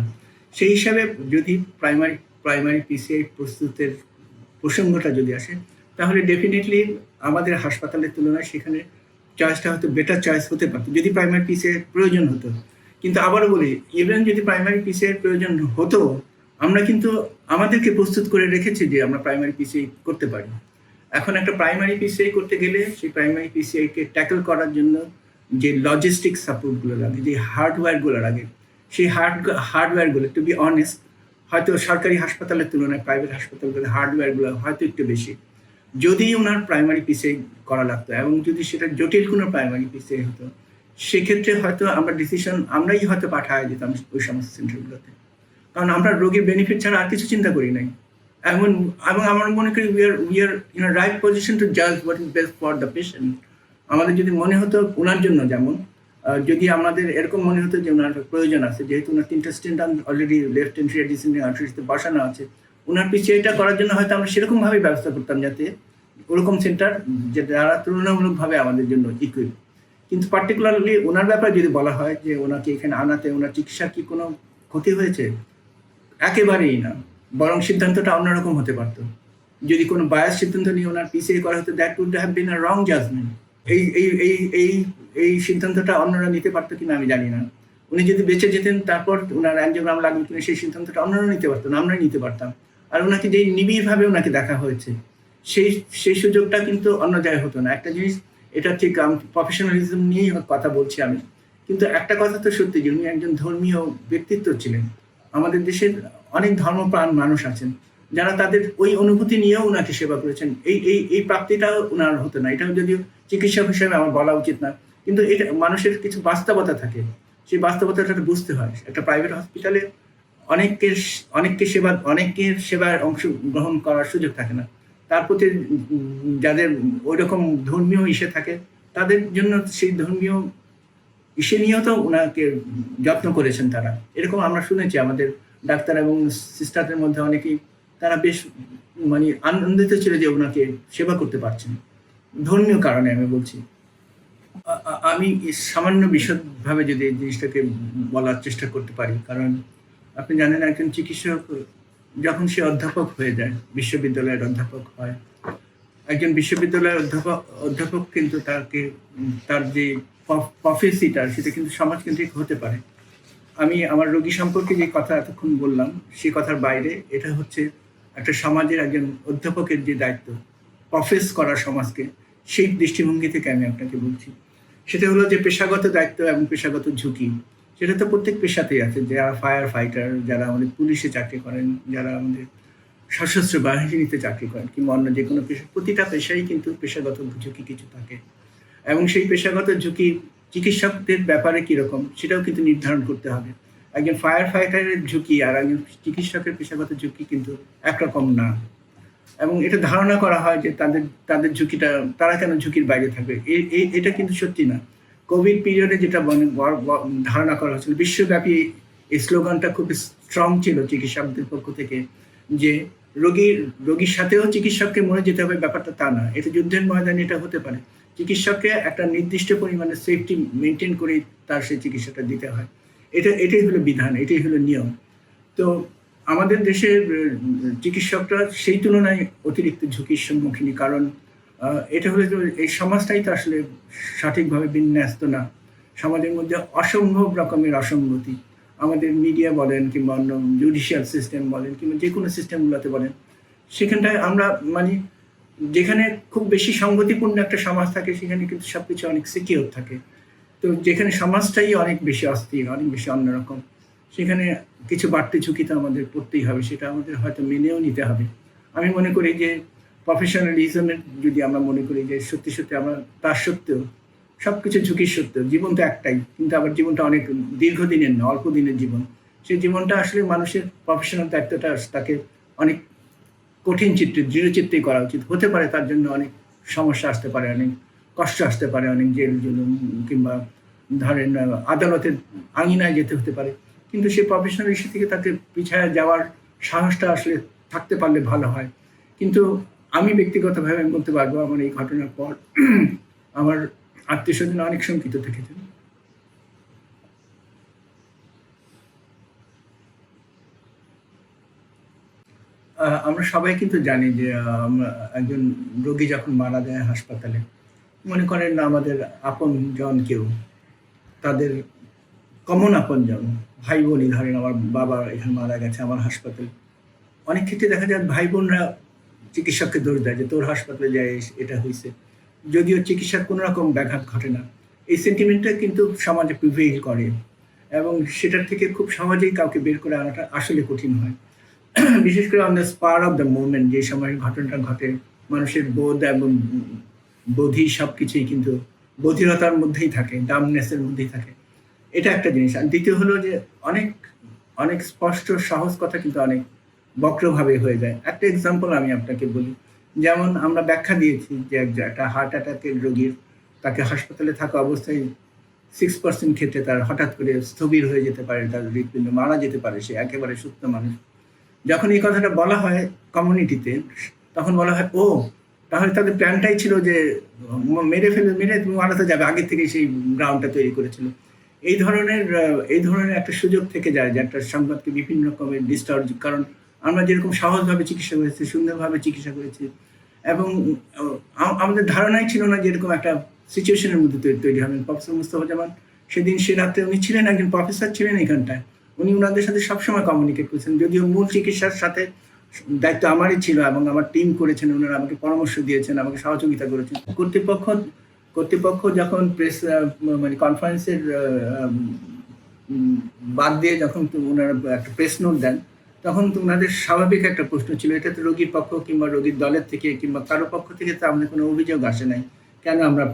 সেই হিসাবে যদি প্রাইমারি পিসিআই প্রস্তুতের প্রসঙ্গটা যদি আসে, তাহলে ডেফিনেটলি আমাদের হাসপাতালের তুলনায় সেখানে চয়েসটা হয়তো বেটার চয়েস হতে পারতো যদি প্রাইমারি পিসিআই প্রয়োজন হতো। কিন্তু আবারও বলি, ইভেন যদি প্রাইমারি পিসিআই প্রয়োজন হতো, আমরা কিন্তু আমাদেরকে প্রস্তুত করে রেখেছি যে আমরা প্রাইমারি পিসিআই করতে পারি। এখন একটা প্রাইমারি পিসিআই করতে গেলে সেই প্রাইমারি পিসিআইকে ট্যাকল করার জন্য যে লজিস্টিক সাপোর্টগুলো লাগে, যে হার্ডওয়্যারগুলো লাগে, সেই হার্ডওয়্যারগুলো টু বি অনেস্ট হয়তো সরকারি হাসপাতালের তুলনায় প্রাইভেট হাসপাতালগুলোর হার্ডওয়্যারগুলো হয়তো একটু বেশি। যদি ওনার প্রাইমারি পিসিআই করা লাগতো এবং যদি সেটা জটিল কোনো প্রাইমারি পিসিআই হতো, সেক্ষেত্রে হয়তো আমরাই হয়তো পাঠায় দিতাম ওই সমস্ত সেন্টারগুলোতে, কারণ আমরা রোগীর বেনিফিট ছাড়া আর কিছু চিন্তা করি নাই। এবং আমরা মনে করি we are in a right position to জাজ what is best for the patient. আমাদের যদি মনে হতো ওনার জন্য, যেমন যদি আমাদের এরকম মনে হতো যে ওনার প্রয়োজন আছে, যেহেতু ওনার 3টা স্টেন্ট অলরেডি লেফট এন্ট্রিয়ার ডিসেন্ডিং আর্টারিতে বসানো আছে, ওনার পিসিআইটা করার জন্য হয়তো আমরা সেরকমভাবে ব্যবস্থা করতাম যাতে ওরকম সেন্টার যারা তুলনামূলকভাবে আমাদের জন্য ইকুইপ। কিন্তু পার্টিকুলারলি ওনার ব্যাপারে যদি বলা হয় যে ওনাকে এখানে আনাতে ওনার চিকিৎসার কি কোনো ক্ষতি হয়েছে, একেবারেই না, বরং সিদ্ধান্তটা অন্যরকম হতে পারতো। যদি কোনো বায়াস সিদ্ধান্ত নিয়ে ওনার পিছিয়ে করা হতো, that would have been a wrong judgement. এই এই এই এই এই সিদ্ধান্তটা অন্যরা নিতে পারতো কিনা আমি জানি না। উনি যদি বেঁচে যেতেন, তারপর ওনার অ্যাঞ্জিওগ্রাম লাগবে কিনা সেই সিদ্ধান্তটা অন্যরা নিতে পারতো না, আমরা নিতে পারতাম। আর ওনাকে যেই নিবিড়ভাবে ওনাকে দেখা হয়েছে, সেই সেই সুযোগটা কিন্তু অন্য জায়গায় হতো না। একটা জিনিস, এটা ঠিক প্রফেশনালিজম নিয়েই কথা বলছি আমি, কিন্তু একটা কথা তো সত্যি যে উনি একজন ধর্মীয় ব্যক্তিত্ব ছিলেন। আমাদের দেশের অনেক ধর্মপ্রাণ মানুষ আছেন যারা তাদের ওই অনুভূতি নিয়েও ওনাকে সেবা করেছেন। এই এই এই প্রাপ্তিটাও ওনার হতো না। এটা যদিও চিকিৎসক হিসেবে আমার বলা উচিত না, কিন্তু এটা মানুষের কিছু বাস্তবতা থাকে, সেই বাস্তবতাটা বুঝতে হয়। একটা প্রাইভেট হসপিটালে অনেকের সেবায় অংশগ্রহণ করার সুযোগ থাকে না। তার প্রতি যাদের ওই রকম ধর্মীয় ইসে থাকে, তাদের জন্য সেই ধর্মীয় ইসে নিয়েও তো ওনাকে যত্ন করেছেন তারা। এরকম আমরা শুনেছি আমাদের ডাক্তার এবং সিস্টারদের মধ্যে অনেকেই, তারা বেশ মানে আনন্দিত ছিল যে ওনাকে সেবা করতে পারছেন, ধর্মীয় কারণে আমি বলছি। আমি সামান্য বিশদভাবে যদি এই জিনিসটাকে বলার চেষ্টা করতে পারি, কারণ আপনি জানেন একজন চিকিৎসক যখন সে অধ্যাপক হয়ে যায়, বিশ্ববিদ্যালয়ের অধ্যাপক হয়, একজন বিশ্ববিদ্যালয়ের অধ্যাপক কিন্তু তার যে প্রফেসিটা সেটা কিন্তু সমাজকেন্দ্রিক হতে পারে। আমি আমার রোগী সম্পর্কে যে কথা এতক্ষণ বললাম, সেই কথার বাইরে এটা হচ্ছে একটা সমাজের একজন অধ্যাপকের যে দায়িত্ব, প্রফেস করা সমাজকে, সেই দৃষ্টিভঙ্গি থেকে আমি আপনাকে বলছি। সেটা হলো যে পেশাগত দায়িত্ব এবং পেশাগত ঝুঁকি, সেটা তো প্রত্যেক পেশাতেই আছে। যারা ফায়ার ফাইটার, যারা আমাদের পুলিশে চাকরি করেন, যারা আমাদের সশস্ত্র বাহিনীতে চাকরি করেন, কিংবা অন্য যে কোনো পেশা, প্রতিটা পেশাই কিন্তু পেশাগত ঝুঁকি কিছু থাকে। এবং সেই পেশাগত ঝুঁকি চিকিৎসকদের ব্যাপারে কীরকম সেটাও কিন্তু নির্ধারণ করতে হবে। একজন ফায়ার ফাইটারের ঝুঁকি আর একজন চিকিৎসকের পেশাগত ঝুঁকি কিন্তু একরকম না। এবং এটা ধারণা করা হয় যে তাদের ঝুঁকিটা, তারা কেন ঝুঁকির বাইরে থাকবে, এটা কিন্তু সত্যি না। কোভিড পিরিয়ডে যেটা ধারণা করা হয়েছিল, বিশ্বব্যাপী এই স্লোগানটা খুব স্ট্রং ছিল চিকিৎসকদের পক্ষ থেকে, যে রোগীর সাথেও চিকিৎসককে মরে যেতে হবে, ব্যাপারটা তা না। এটা যুদ্ধের ময়দানে এটা হতে পারে, চিকিৎসককে একটা নির্দিষ্ট পরিমাণে সেফটি মেনটেন করে তার সেই চিকিৎসাটা দিতে হয়। এটাই হলো বিধান, এটাই হলো নিয়ম। তো আমাদের দেশের চিকিৎসকরা সেই তুলনায় অতিরিক্ত ঝুঁকির সম্মুখীন, কারণ এটা হলো যে এই সমাজটাই তো আসলে সঠিকভাবে বিন্যস্ত না। সমাজের মধ্যে অসম্ভব রকমের অসঙ্গতি, আমাদের মিডিয়া বলেন কিংবা অন্য জুডিশিয়াল সিস্টেম বলেন কিংবা যে কোনো সিস্টেমগুলোতে বলেন, সেখানটায় আমরা মানে যেখানে খুব বেশি সংগতিপূর্ণ একটা সমাজ থাকে, সেখানে কিন্তু সবকিছু অনেক সিকিউর থাকে। তো যেখানে সমাজটাই অনেক বেশি অস্থির, অনেক বেশি অন্যরকম, সেখানে কিছু বাড়তি ঝুঁকি তো আমাদের পড়তেই হবে, সেটা আমাদের হয়তো মেনেও নিতে হবে। আমি মনে করি যে প্রফেশনালিজমের যদি আমরা মনে করি যে সত্যি সত্যি আমরা তার সত্ত্বেও সব কিছু ঝুঁকির সত্ত্বেও, জীবন তো একটাই, কিন্তু আবার জীবনটা অনেক দীর্ঘদিনের না, অল্প দিনের জীবন। সেই জীবনটা আসলে মানুষের প্রফেশনাল দায়িত্বটা তাকে অনেক কঠিন চিত্তে, দৃঢ়চিত্তেই করা উচিত। হতে পারে তার জন্য অনেক সমস্যা আসতে পারে, অনেক কষ্ট আসতে পারে, অনেক জেল জুলুম কিংবা ধরেন আদালতের আঙিনায় যেতে হতে পারে, কিন্তু সেই প্রফেশনাল ইস্যু থেকে তাকে পিছায় যাওয়ার সাহসটা আসলে থাকতে পারলে ভালো হয়। কিন্তু আমি ব্যক্তিগতভাবে আমি বলতে পারবো, আমার এই ঘটনার পর আমার আত্মীয় স্বজন অনেক শঙ্কিত থেকেছেন। আমরা সবাই কিন্তু জানি যে একজন রোগী যখন মারা যায় হাসপাতালে, মনে করেন আমাদের আপনজন কেউ, তাদের কমন আপনজন, ভাই বোনই, ধরেন আমার বাবা এখানে মারা গেছে আমার হাসপাতালে, অনেক ক্ষেত্রে দেখা যায় ভাই বোনরা চিকিৎসককে দোষ দেয় যে তোর হাসপাতালে যায় এটা হয়েছে, যদিও চিকিৎসার কোনো রকম ব্যাঘাত ঘটে না। এই সেন্টিমেন্টটা কিন্তু সমাজে প্রিভেইল করে, এবং সেটার থেকে খুব সহজেই কাউকে বের করে আনাটা আসলে কঠিন হয়। বিশেষ করে on the spare of the moment, যে সময় ঘটনাটা ঘটে, মানুষের বোধ এবং বোধি সব কিছুই কিন্তু বধিরতার মধ্যেই থাকে, ডামনেসের মধ্যেই থাকে। এটা একটা জিনিস। আর দ্বিতীয় হলো যে অনেক অনেক স্পষ্ট সহজ কথা কিন্তু অনেক বক্রভাবে হয়ে যায়। একটা এক্সাম্পল আমি আপনাকে বলি, যেমন আমরা ব্যাখ্যা দিয়েছি যে একটা হার্ট অ্যাটাকের রোগীর, তাকে হাসপাতালে থাকা অবস্থায় 6% ক্ষেত্রে তার হঠাৎ করে স্থবির হয়ে যেতে পারে, তার হৃৎপিণ্ড মারা যেতে পারে, সে একেবারে সুস্থ মানুষ। যখন এই কথাটা বলা হয় কমিউনিটিতে, তখন বলা হয় ও তাহলে তাদের প্ল্যানটাই ছিল যে মেরে তুমি মারাতে যাবে, আগের থেকে সেই গ্রাউন্ডটা তৈরি করেছিল। এই ধরনের একটা সুযোগ থেকে যায় যে একটা সংবাদকে বিভিন্ন রকমের ডিস্টার্ব, কারণ আমরা যেরকম সহজভাবে চিকিৎসা করেছি, সুন্দরভাবে চিকিৎসা করেছি, এবং আমাদের ধারণাই ছিল না যে এরকম একটা সিচুয়েশনের মধ্যে তৈরি হবেন। প্রফেসর মুস্তফা জামান সেদিন সে রাত্রে উনি ছিলেন, একজন প্রফেসর ছিলেন এখানটায়, উনি ওনাদের সাথে সবসময় কমিউনিকেট করেছেন, যদিও মূল চিকিৎসার সাথে দায়িত্ব আমারই ছিল এবং আমার টিম করেছেন, ওনারা আমাকে পরামর্শ দিয়েছেন, আমাকে সহযোগিতা করেছেন। কর্তৃপক্ষ যখন প্রেস মানে কনফারেন্সের বাদ দিয়ে যখন ওনারা একটা প্রেস নোট দেন, তখন তো ওনাদের স্বাভাবিক একটা প্রশ্ন ছিল, এটা তো রোগীর পক্ষ কিংবা রোগীর দলের থেকে কিংবা কারো পক্ষ থেকে তো আমাদের কোনো অভিযোগ আসে নাই, কেন আমরা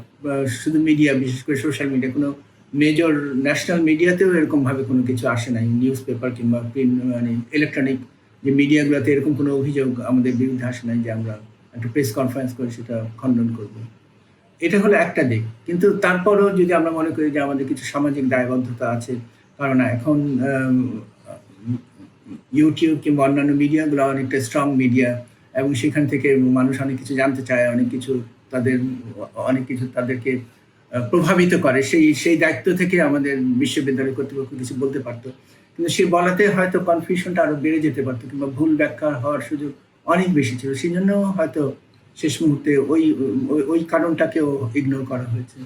শুধু মিডিয়া, বিশেষ করে সোশ্যাল মিডিয়া, কোনো মেজর ন্যাশনাল মিডিয়াতেও এরকমভাবে কোনো কিছু আসে নাই, নিউজ পেপার কিংবা প্রিন্ট মানে ইলেকট্রনিক যে মিডিয়াগুলোতে এরকম কোনো অভিযোগ আমাদের বিরুদ্ধে আসে নাই যে আমরা একটা প্রেস কনফারেন্স করে সেটা খণ্ডন করব। এটা হলো একটা দিক। কিন্তু তারপরেও যদি আমরা মনে করি যে আমাদের কিছু সামাজিক দায়বদ্ধতা আছে, কারণ এখন ইউটিউব কিংবা অন্যান্য মিডিয়াগুলো অনেকটা স্ট্রং মিডিয়া এবং সেখান থেকে মানুষ অনেক কিছু জানতে চায়, অনেক কিছু তাদেরকে প্রভাবিত করে, সেই দায়িত্ব থেকে আমাদের বিশ্ববিদ্যালয় কর্তৃপক্ষ কিছু বলতে পারতো, কিন্তু সে বলাতে হয়তো কনফিউশনটা আরো বেড়ে যেতে পারতো কিংবা ভুল ব্যাখ্যা হওয়ার সুযোগ অনেক বেশি ছিল। সেই জন্য হয়তো শেষ মুহূর্তে ওই কারণটাকেও ইগনোর করা হয়েছে।